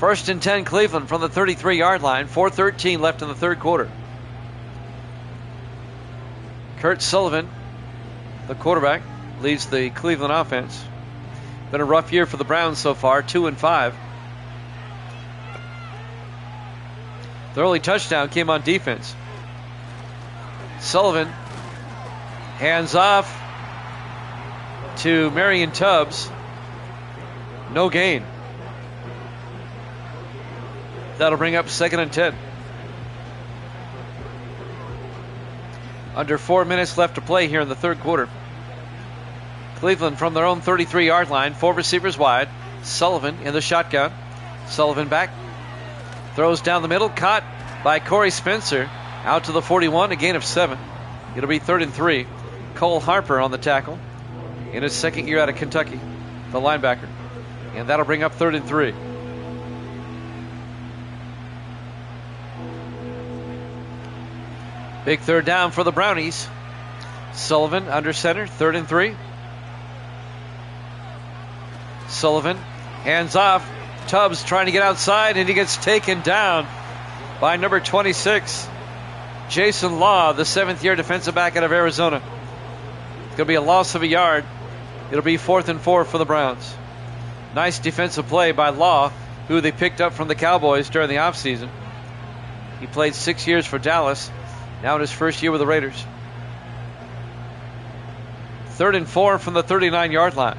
1st and 10 Cleveland from the 33-yard line. 4:13 left in the third quarter. Kurt Sullivan, the quarterback, leads the Cleveland offense. Been a rough year for the Browns so far, 2-5. The early touchdown came on defense. Sullivan hands off to Marion Tubbs. No gain. That'll bring up 2nd and 10. Under 4 minutes left to play here in the third quarter. Cleveland from their own 33-yard line. 4 receivers wide. Sullivan in the shotgun. Sullivan back. Throws down the middle. Caught by Corey Spencer. Out to the 41. A gain of 7. It'll be 3rd and 3. Cole Harper on the tackle. In his second year out of Kentucky. The linebacker. And that'll bring up 3rd and 3. Big third down for the Brownies. Sullivan under center, 3rd and 3. Sullivan hands off. Tubbs trying to get outside, and he gets taken down by number 26, Jason Law, the 7th-year defensive back out of Arizona. It's going to be a loss of a yard. It'll be 4th and 4 for the Browns. Nice defensive play by Law, who they picked up from the Cowboys during the offseason. He played 6 years for Dallas. Now in his first year with the Raiders. 3rd and 4 from the 39-yard line.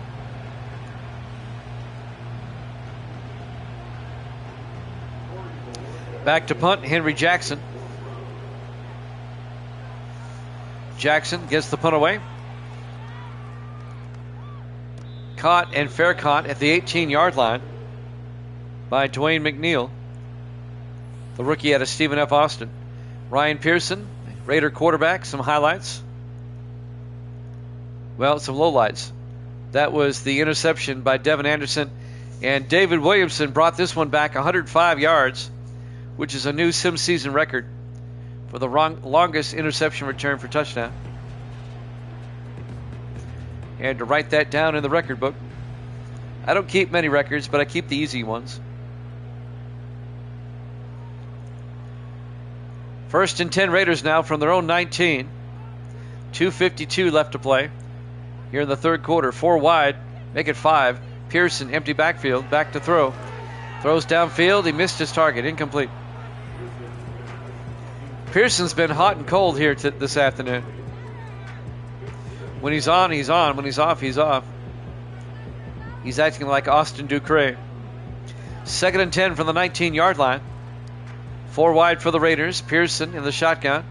Back to punt, Henry Jackson. Jackson gets the punt away. Caught and fair caught at the 18-yard line by Dwayne McNeil, the rookie out of Stephen F. Austin. Ryan Pearson, Raider quarterback, some highlights. Well, some lowlights. That was the interception by Devin Anderson. And David Williamson brought this one back 105 yards, which is a new sim season record for the longest interception return for touchdown. And to write that down in the record book. I don't keep many records, but I keep the easy ones. 1st and 10 Raiders now from their own 19. 2:52 left to play here in the third quarter. 4 wide, make it 5. Pearson, empty backfield, back to throw. Throws downfield, he missed his target, incomplete. Pearson's been hot and cold here this afternoon. When he's on, he's on. When he's off, he's off. He's acting like Austin Ducre. 2nd and 10 from the 19-yard line. 4 wide for the Raiders. Pearson in the shotgun.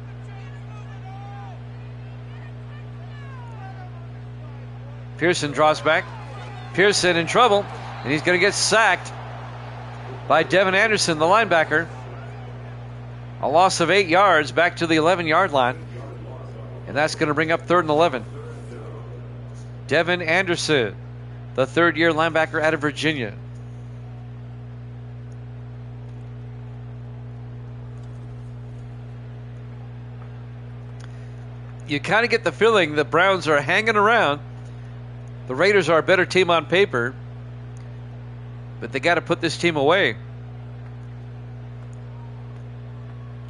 Pearson draws back. Pearson in trouble, and he's going to get sacked by Devin Anderson, the linebacker. A loss of 8 yards back to the 11-yard line, and that's going to bring up 3rd and 11. Devin Anderson, the 3rd-year linebacker out of Virginia. You kind of get the feeling the Browns are hanging around. The Raiders are a better team on paper, but they got to put this team away.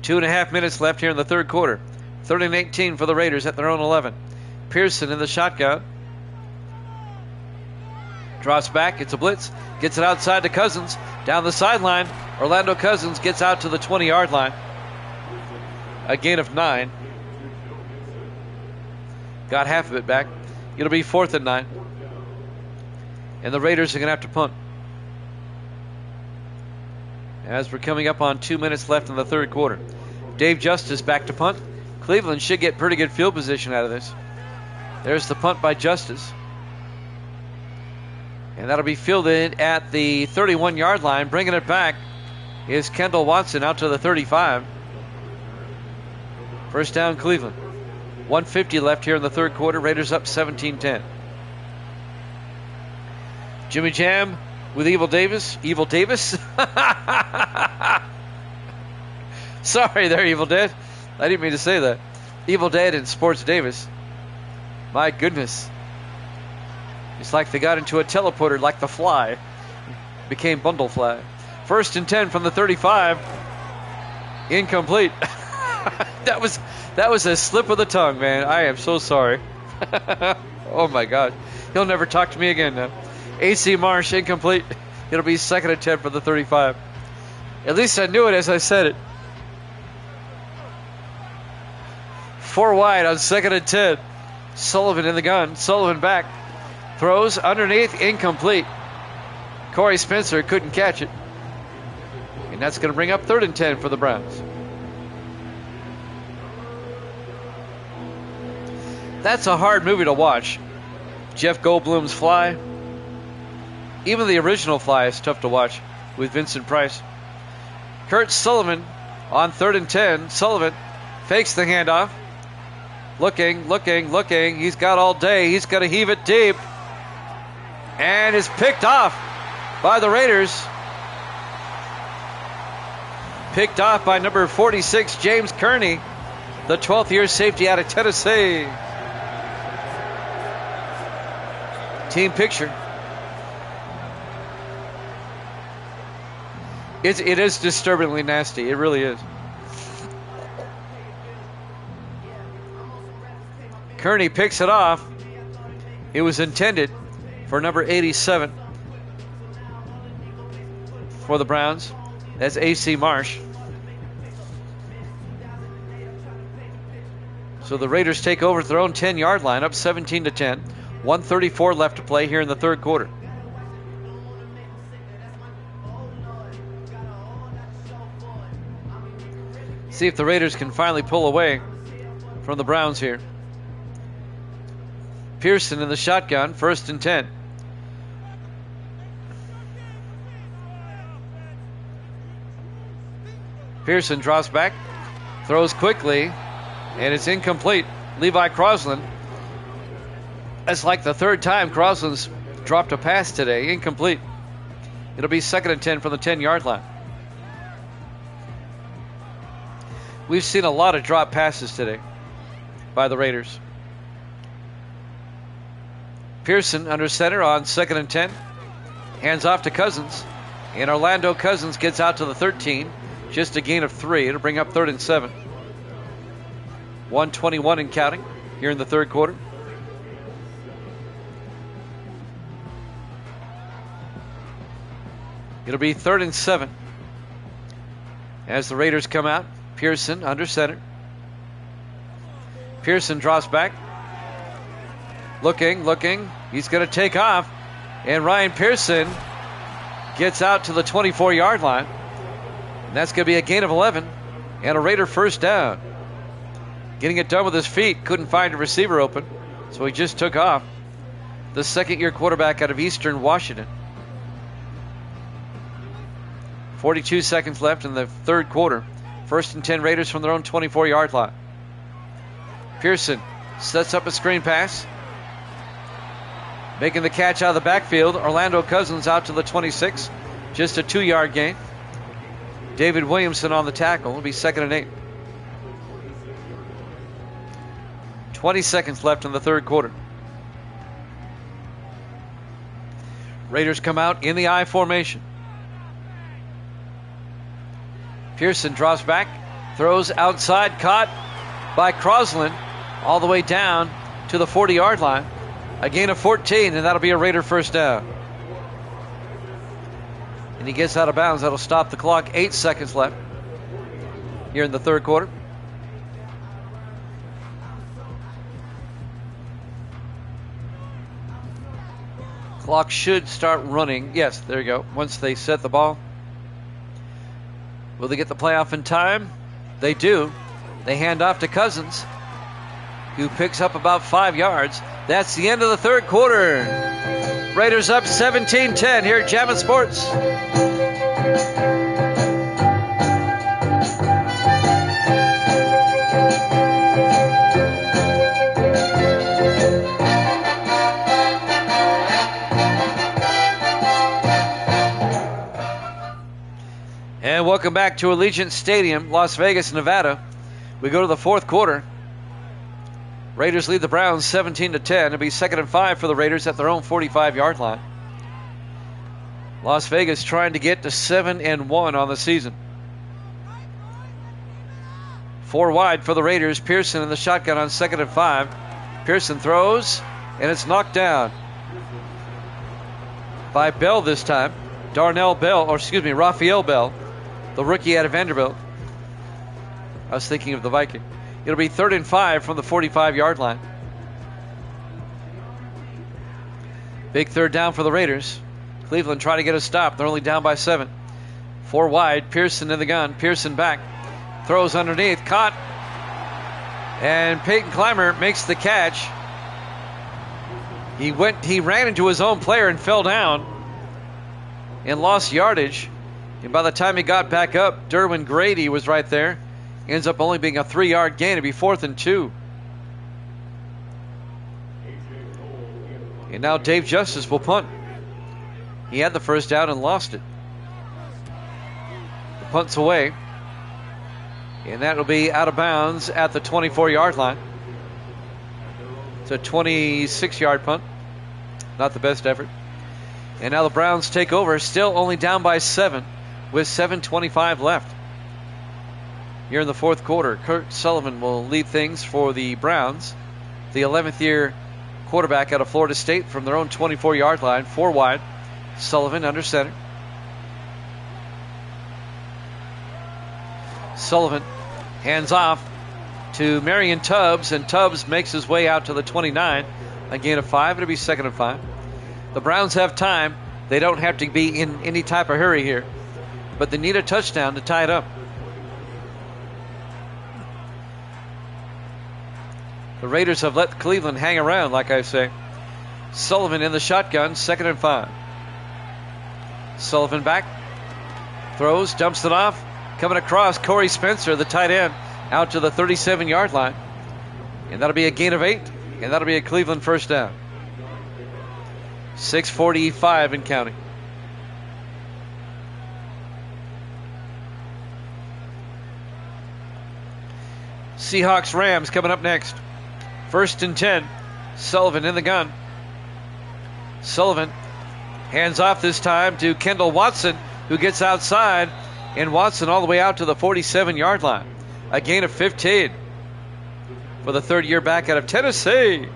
2.5 minutes left here in the third quarter. 3rd and 18 for the Raiders at their own 11. Pearson in the shotgun. Drops back. It's a blitz. Gets it outside to Cousins. Down the sideline. Orlando Cousins gets out to the 20-yard line. A gain of 9. Got half of it back. It'll be 4th and 9. And the Raiders are going to have to punt. As we're coming up on 2 minutes left in the third quarter. Dave Justice back to punt. Cleveland should get pretty good field position out of this. There's the punt by Justice. And that'll be fielded at the 31-yard line. Bringing it back is Kendall Watson out to the 35. First down, Cleveland. 1:50 left here in the third quarter. Raiders up 17-10. Jimmy Jam with Evil Davis. Evil Davis? Sorry there, Evil Dead. I didn't mean to say that. Evil Dead and Sports Davis. My goodness. It's like they got into a teleporter like the Fly. Became Bundle Fly. First and 10 from the 35. Incomplete. That was a slip of the tongue, man. I am so sorry. Oh my God. He'll never talk to me again now. AC Marsh, incomplete. It'll be second and 10 for the 35. At least I knew it as I said it. 4 wide on second and 10. Sullivan in the gun. Sullivan back. Throws underneath, incomplete. Corey Spencer couldn't catch it. And that's going to bring up third and 10 for the Browns. That's a hard movie to watch. Jeff Goldblum's Fly. Even the original Fly is tough to watch with Vincent Price. Kurt Sullivan on third and 10. Sullivan fakes the handoff. Looking. He's got all day. He's got to heave it deep. And is picked off by the Raiders. Picked off by number 46, James Kearney, the 12th year safety out of Tennessee. Team picture. It is disturbingly nasty. It really is. Kearney picks it off. It was intended for number 87 for the Browns. That's AC Marsh. So the Raiders take over at their own 10-yard line, up 17-10. 1:34 left to play here in the third quarter. See if the Raiders can finally pull away from the Browns here. Pearson in the shotgun, first and 10. Pearson drops back, throws quickly, and it's incomplete. Levi Crosland. That's like the third time Crosland's dropped a pass today. Incomplete. It'll be second and 10 from the 10-yard line. We've seen a lot of drop passes today by the Raiders. Pearson under center on second and 10. Hands off to Cousins. And Orlando Cousins gets out to the 13. Just a gain of 3. It'll bring up third and 7. 1:21 and counting here in the third quarter. It'll be third and 7 as the Raiders come out. Pearson under center. Pearson drops back. Looking. He's going to take off. And Ryan Pearson gets out to the 24-yard line. And that's going to be a gain of 11 and a Raider first down. Getting it done with his feet. Couldn't find a receiver open, so he just took off. The second-year quarterback out of Eastern Washington. 42 seconds left in the third quarter. First and 10 Raiders from their own 24-yard line. Pearson sets up a screen pass. Making the catch out of the backfield. Orlando Cousins out to the 26. Just a 2-yard gain. David Williamson on the tackle. It'll be second and 8. 20 seconds left in the third quarter. Raiders come out in the I formation. Pearson drops back, throws outside, caught by Crosland, all the way down to the 40-yard line. A gain of 14, and that'll be a Raider first down. And he gets out of bounds. That'll stop the clock. 8 seconds left here in the third quarter. Clock should start running. Yes, there you go. Once they set the ball. Will they get the playoff in time? They do. They hand off to Cousins, who picks up about 5 yards. That's the end of the third quarter. Raiders up 17-10 here at Jammin' Sports. Welcome back to Allegiant Stadium, Las Vegas, Nevada. We go to the fourth quarter. Raiders lead the Browns 17-10. It'll be 2nd and 5 for the Raiders at their own 45-yard line. Las Vegas trying to get to 7-1 on the season. 4 wide for the Raiders. Pearson in the shotgun on 2nd and 5. Pearson throws, and it's knocked down by Bell this time. Raphael Bell, the rookie out of Vanderbilt. I was thinking of the Viking. It'll be 3rd and 5 from the 45-yard line. Big third down for the Raiders. Cleveland trying to get a stop. They're only down by 7. 4 wide. Pearson in the gun. Pearson back. Throws underneath. Caught. And Peyton Clymer makes the catch. He ran into his own player and fell down and lost yardage. And by the time he got back up, Derwin Grady was right there. Ends up only being a 3-yard gain. It'd be 4th and 2. And now Dave Justice will punt. He had the first down and lost it. The punt's away. And that will be out of bounds at the 24-yard line. It's a 26-yard punt. Not the best effort. And now the Browns take over, still only down by 7 with 7:25 left. Here in the fourth quarter, Kurt Sullivan will lead things for the Browns. The 11th year quarterback out of Florida State from their own 24-yard line, 4 wide. Sullivan under center. Sullivan hands off to Marion Tubbs, and Tubbs makes his way out to the 29. A gain of 5. It'll be 2nd and 5. The Browns have time. They don't have to be in any type of hurry here, but they need a touchdown to tie it up. The Raiders have let Cleveland hang around, like I say. Sullivan in the shotgun, 2nd and 5. Sullivan back. Throws, dumps it off. Coming across, Corey Spencer, the tight end, out to the 37-yard line. And that'll be a gain of 8, and that'll be a Cleveland first down. 6:45 and counting. Seahawks Rams coming up next. 1st and 10. Sullivan in the gun. Sullivan hands off this time to Kendall Watson, who gets outside, and Watson all the way out to the 47-yard line. A gain of 15 for the 3rd-year back out of Tennessee.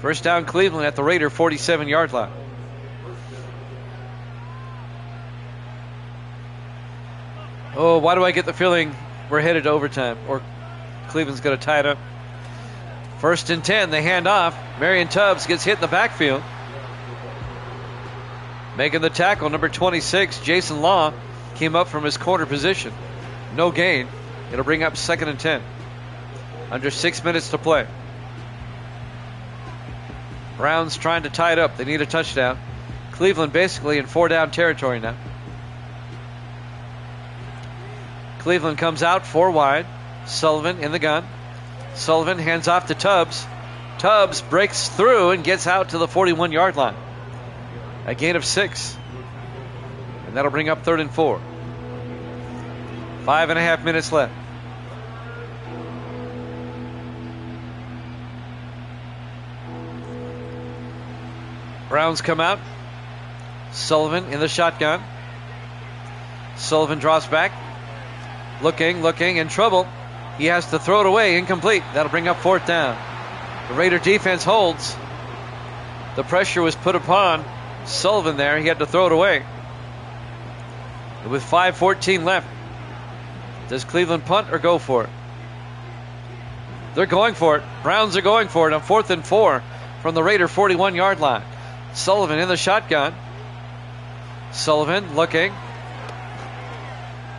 First down Cleveland at the Raider 47-yard line. Oh, why do I get the feeling we're headed to overtime, or Cleveland's going to tie it up? 1st and 10, they hand off. Marion Tubbs gets hit in the backfield. Making the tackle, number 26, Jason Law, came up from his corner position. No gain. It'll bring up 2nd and 10. Under 6 minutes to play. Browns trying to tie it up. They need a touchdown. Cleveland basically in 4-down territory now. Cleveland comes out 4 wide. Sullivan in the gun. Sullivan hands off to Tubbs. Tubbs breaks through and gets out to the 41-yard line. A gain of 6. And that'll bring up 3rd and 4. 5.5 minutes left. Browns come out. Sullivan in the shotgun. Sullivan drops back. Looking, in trouble. He has to throw it away, incomplete. That'll bring up 4th down. The Raider defense holds. The pressure was put upon Sullivan there. He had to throw it away. With 5:14 left, does Cleveland punt or go for it? They're going for it. Browns are going for it on 4th and 4 from the Raider 41-yard line. Sullivan in the shotgun. Sullivan looking.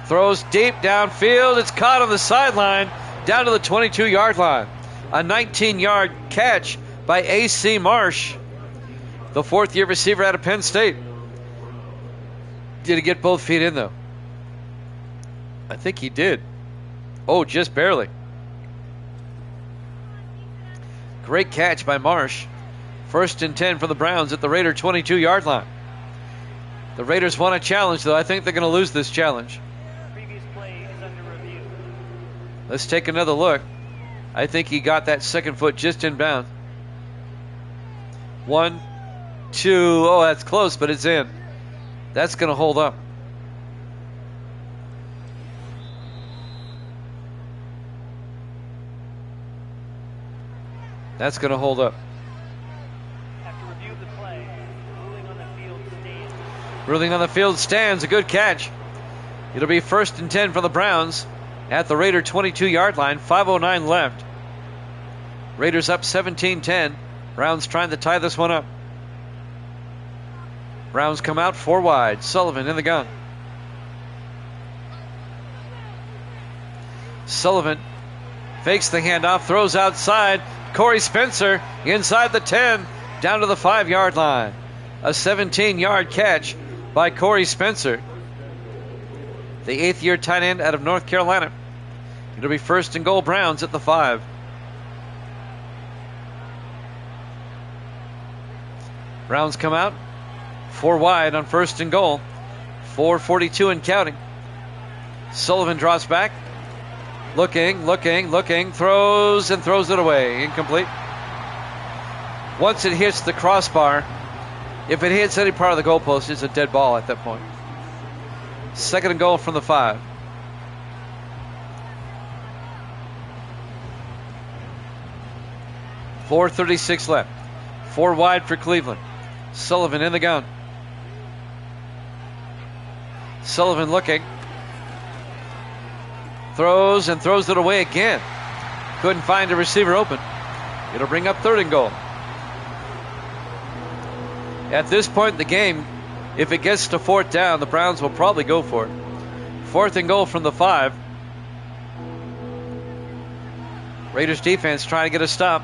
Throws deep downfield. It's caught on the sideline down to the 22-yard line. A 19-yard catch by A.C. Marsh, the 4th-year receiver out of Penn State. Did he get both feet in, though? I think he did. Oh, just barely. Great catch by Marsh. 1st and 10 for the Browns at the Raider 22-yard line. The Raiders won a challenge, though. I think they're going to lose this challenge. Previous play is under review. Let's take another look. I think he got that second foot just in bounds. 1, 2. Oh, that's close, but it's in. That's going to hold up. That's going to hold up. After review of the play, ruling on the field stands. Ruling on the field stands. A good catch. It'll be 1st and 10 for the Browns at the Raider 22-yard line. 5:09 left. Raiders up 17-10. Browns trying to tie this one up. Browns come out 4 wide. Sullivan in the gun. Sullivan fakes the handoff, throws outside. Corey Spencer inside the 10, down to the 5-yard line. A 17-yard catch by Corey Spencer, the 8th-year tight end out of North Carolina. It'll be 1st and goal, Browns at the 5. Browns come out 4 wide on 1st and goal. 4:42 and counting. Sullivan drops back. Looking, throws it away. Incomplete. Once it hits the crossbar, if it hits any part of the goalpost, it's a dead ball at that point. 2nd and goal from the 5. .436 left. 4 wide for Cleveland. Sullivan in the gun. Sullivan looking. Throws it away again. Couldn't find a receiver open. It'll bring up 3rd and goal. At this point in the game, if it gets to 4th down, the Browns will probably go for it. 4th and goal from the 5. Raiders defense trying to get a stop.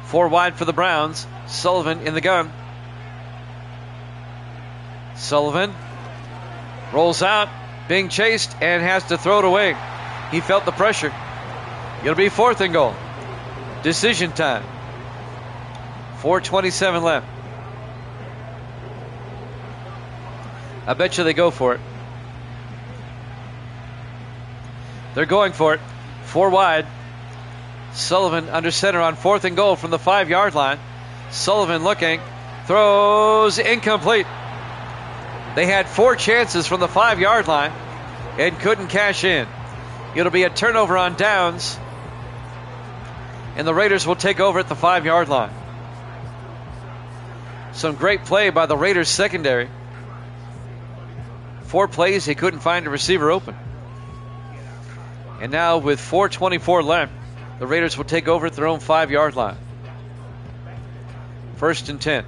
4 wide for the Browns. Sullivan in the gun. Sullivan rolls out, being chased, and has to throw it away. He felt the pressure. It'll be 4th and goal. Decision time. 4:27 left. I bet you they go for it. They're going for it. 4 wide. Sullivan under center on 4th and goal from the 5-yard line. Sullivan looking. Throws incomplete. They had 4 chances from the 5-yard line and couldn't cash in. It'll be a turnover on downs, and the Raiders will take over at the 5-yard line. Some great play by the Raiders secondary. 4 plays, he couldn't find a receiver open. And now with 4:24 left, the Raiders will take over at their own 5-yard line. 1st and 10.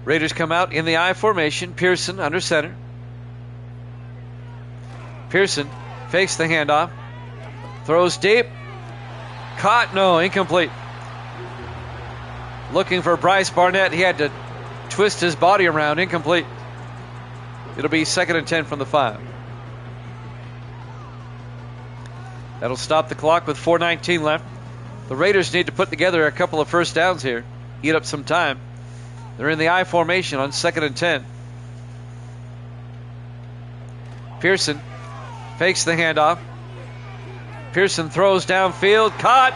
Raiders come out in the I formation. Pearson under center. Pearson fakes the handoff. Throws deep. Caught. No, incomplete. Looking for Bryce Barnett. He had to twist his body around. Incomplete. It'll be 2nd and 10 from the 5. That'll stop the clock with 4:19 left. The Raiders need to put together a couple of first downs here. Eat up some time. They're in the I formation on 2nd and 10. Pearson fakes the handoff. Pearson throws downfield. Caught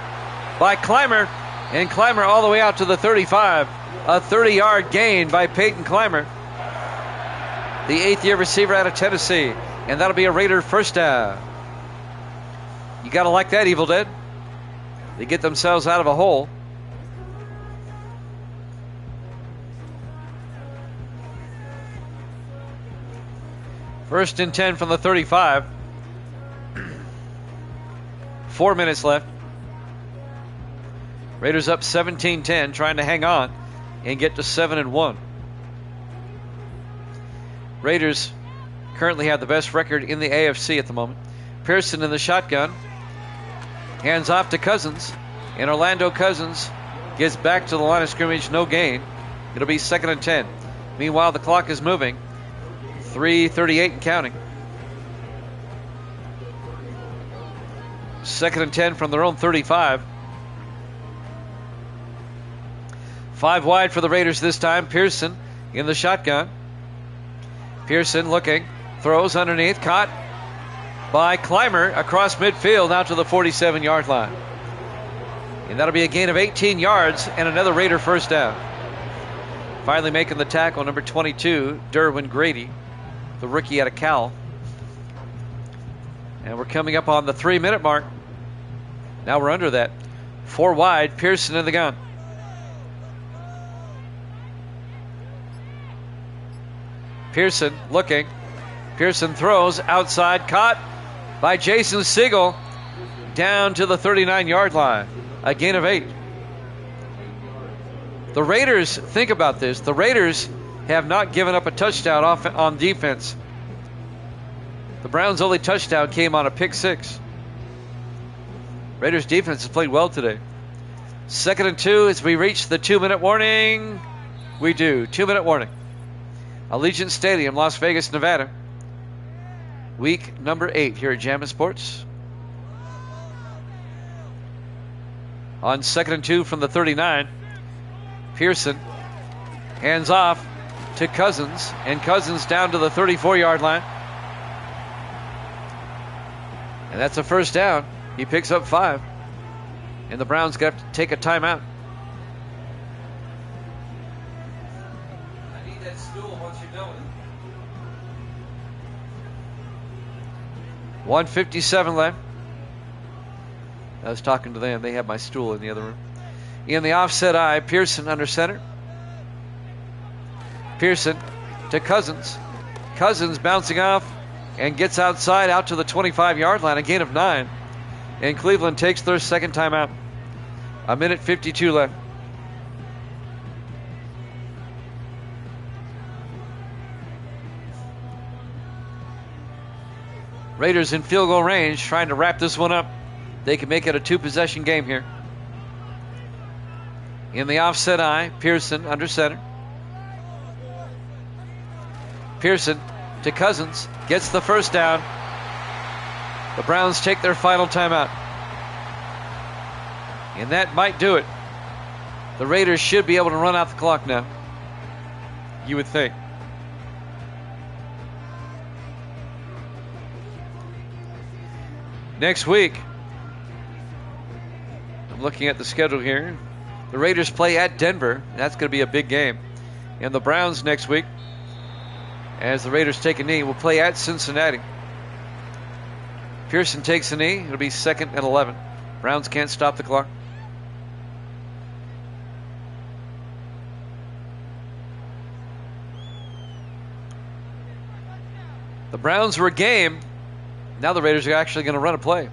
by Clymer. And Clymer all the way out to the 35. A 30-yard gain by Peyton Clymer, the 8th-year receiver out of Tennessee. And that'll be a Raider first down. You got to like that, Evil Dead. They get themselves out of a hole. First and 10 from the 35. 4 minutes left. Raiders up 17-10, trying to hang on and get to 7-1. Raiders currently have the best record in the AFC at the moment. Pearson in the shotgun. Hands off to Cousins. And Orlando Cousins gets back to the line of scrimmage, no gain. It'll be 2nd and 10. Meanwhile, the clock is moving. 3:38 and counting. 2nd and 10 from their own 35. 5 wide for the Raiders this time. Pearson in the shotgun. Pearson looking, throws underneath, caught by Clymer across midfield out to the 47-yard line. And that'll be a gain of 18 yards and another Raider first down. Finally making the tackle, number 22, Derwin Grady, the rookie out of Cal. And we're coming up on the 3-minute mark. Now we're under that. 4 wide, Pearson in the gun. Pearson looking. Pearson throws outside, caught by Jason Siegel down to the 39-yard line. A gain of 8. The Raiders, think about this, the Raiders have not given up a touchdown on defense. The Browns' only touchdown came on a pick 6. Raiders defense has played well today. 2nd and 2 as we reach the 2-minute warning. We do. 2-minute warning. Allegiant Stadium, Las Vegas, Nevada. Week number 8 here at Jammin' Sports. On 2nd and 2 from the 39. Pearson hands off to Cousins, and Cousins down to the 34-yard line. And that's a first down. He picks up 5. And the Browns got to take a timeout. I need that stool once you're done with it. 1:57 left. I was talking to them. They have my stool in the other room. In the offset eye, Pearson under center. Pearson to Cousins. Cousins bouncing off and gets outside out to the 25-yard line. A gain of 9. And Cleveland takes their second timeout. 1:52 left. Raiders in field goal range, trying to wrap this one up. They can make it a 2-possession game here. In the offset eye, Pearson under center. Pearson to Cousins, gets the first down. The Browns take their final timeout. And that might do it. The Raiders should be able to run out the clock now, you would think. Next week, I'm looking at the schedule here. The Raiders play at Denver. That's going to be a big game. And the Browns next week, as the Raiders take a knee, will play at Cincinnati. Pearson takes a knee. It'll be 2nd and 11. Browns can't stop the clock. The Browns were game. Now the Raiders are actually going to run a play.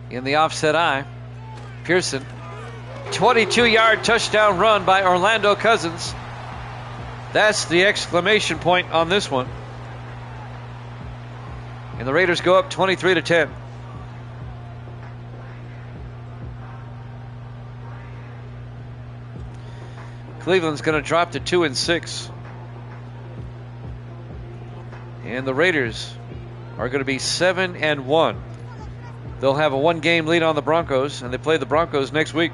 In the offset eye, Pearson. 22-yard touchdown run by Orlando Cousins. That's the exclamation point on this one. And the Raiders go up 23-10. Cleveland's going to drop to 2-6. And the Raiders are going to be 7-1. They'll have a 1-game lead on the Broncos, and they play the Broncos next week.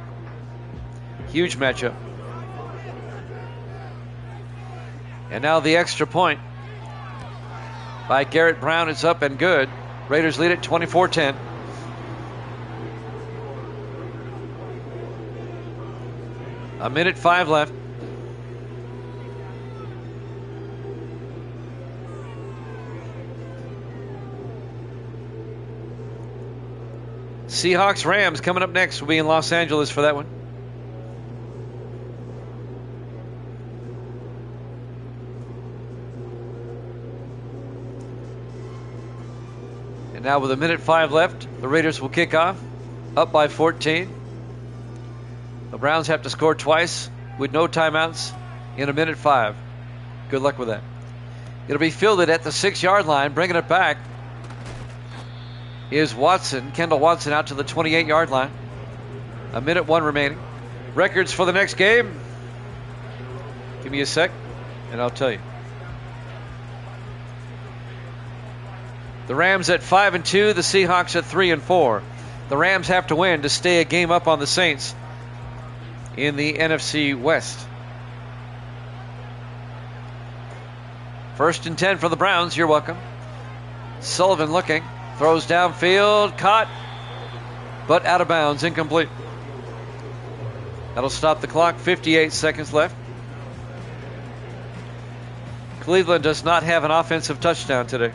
Huge matchup. And now the extra point by Garrett Brown is up and good. Raiders lead it 24-10. A minute 5 left. Seahawks Rams coming up next. We'll be in Los Angeles for that one. And now with a minute 5 left, the Raiders will kick off, up by 14. The Browns have to score twice with no timeouts in a minute 5. Good luck with that. It'll be fielded at the 6-yard line. Bringing it back is Watson. Kendall Watson out to the 28-yard line. A minute 1 remaining. Records for the next game. Give me a sec, and I'll tell you. The Rams at 5-2. The Seahawks at 3-4. The Rams have to win to stay a game up on the Saints. in the NFC West. 1st and 10 for the Browns. You're welcome. Sullivan looking. Throws downfield. Caught. But out of bounds. Incomplete. That'll stop the clock. 58 seconds left. Cleveland does not have an offensive touchdown today.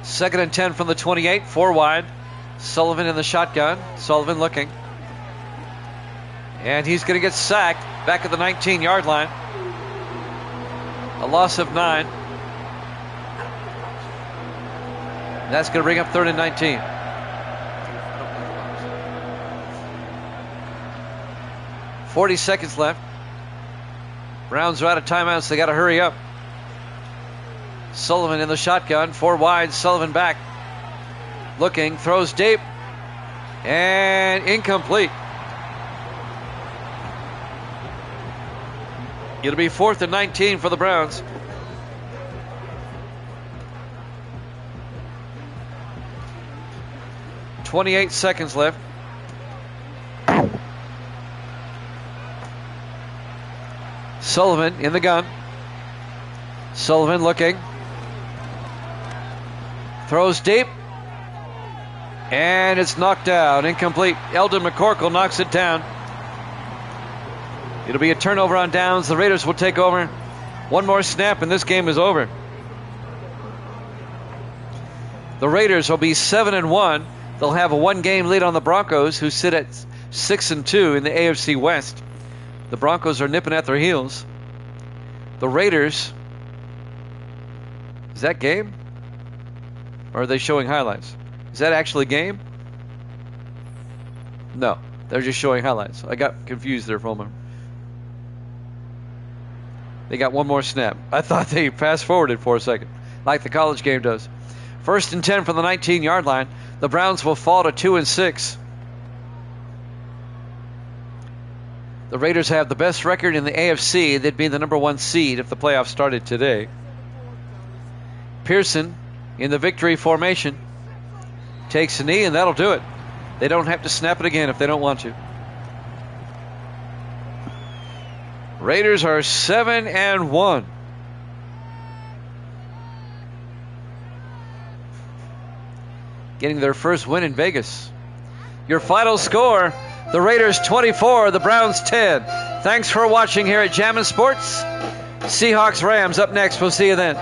Second and 10 from the 28. 4 wide. Sullivan in the shotgun. Sullivan looking. And he's going to get sacked back at the 19-yard line. A loss of 9. That's going to bring up 3rd and 19. .40 seconds left. Browns are out of timeouts. They got to hurry up. Sullivan in the shotgun. 4 wide. Sullivan back. Looking. Throws deep. And incomplete. It'll be 4th and 19 for the Browns. .28 seconds left. Sullivan in the gun. Sullivan looking. Throws deep. And it's knocked down. Incomplete. Eldon McCorkle knocks it down. It'll be a turnover on downs. The Raiders will take over. One more snap and this game is over. The Raiders will be 7-1. They'll have a 1-game lead on the Broncos, who sit at 6-2 in the AFC West. The Broncos are nipping at their heels. The Raiders, is that game? Or are they showing highlights? Is that actually game? No, they're just showing highlights. I got confused there for a moment. They got one more snap. I thought they fast forwarded for a second, like the college game does. 1st and 10 from the 19-yard line. The Browns will fall to 2-6. The Raiders have the best record in the AFC. They'd be the number 1 seed if the playoffs started today. Pearson in the victory formation takes a knee, and that'll do it. They don't have to snap it again if they don't want to. Raiders are 7-1. Getting their first win in Vegas. Your final score, the Raiders 24, the Browns 10. Thanks for watching here at Jammin' Sports. Seahawks Rams up next. We'll see you then.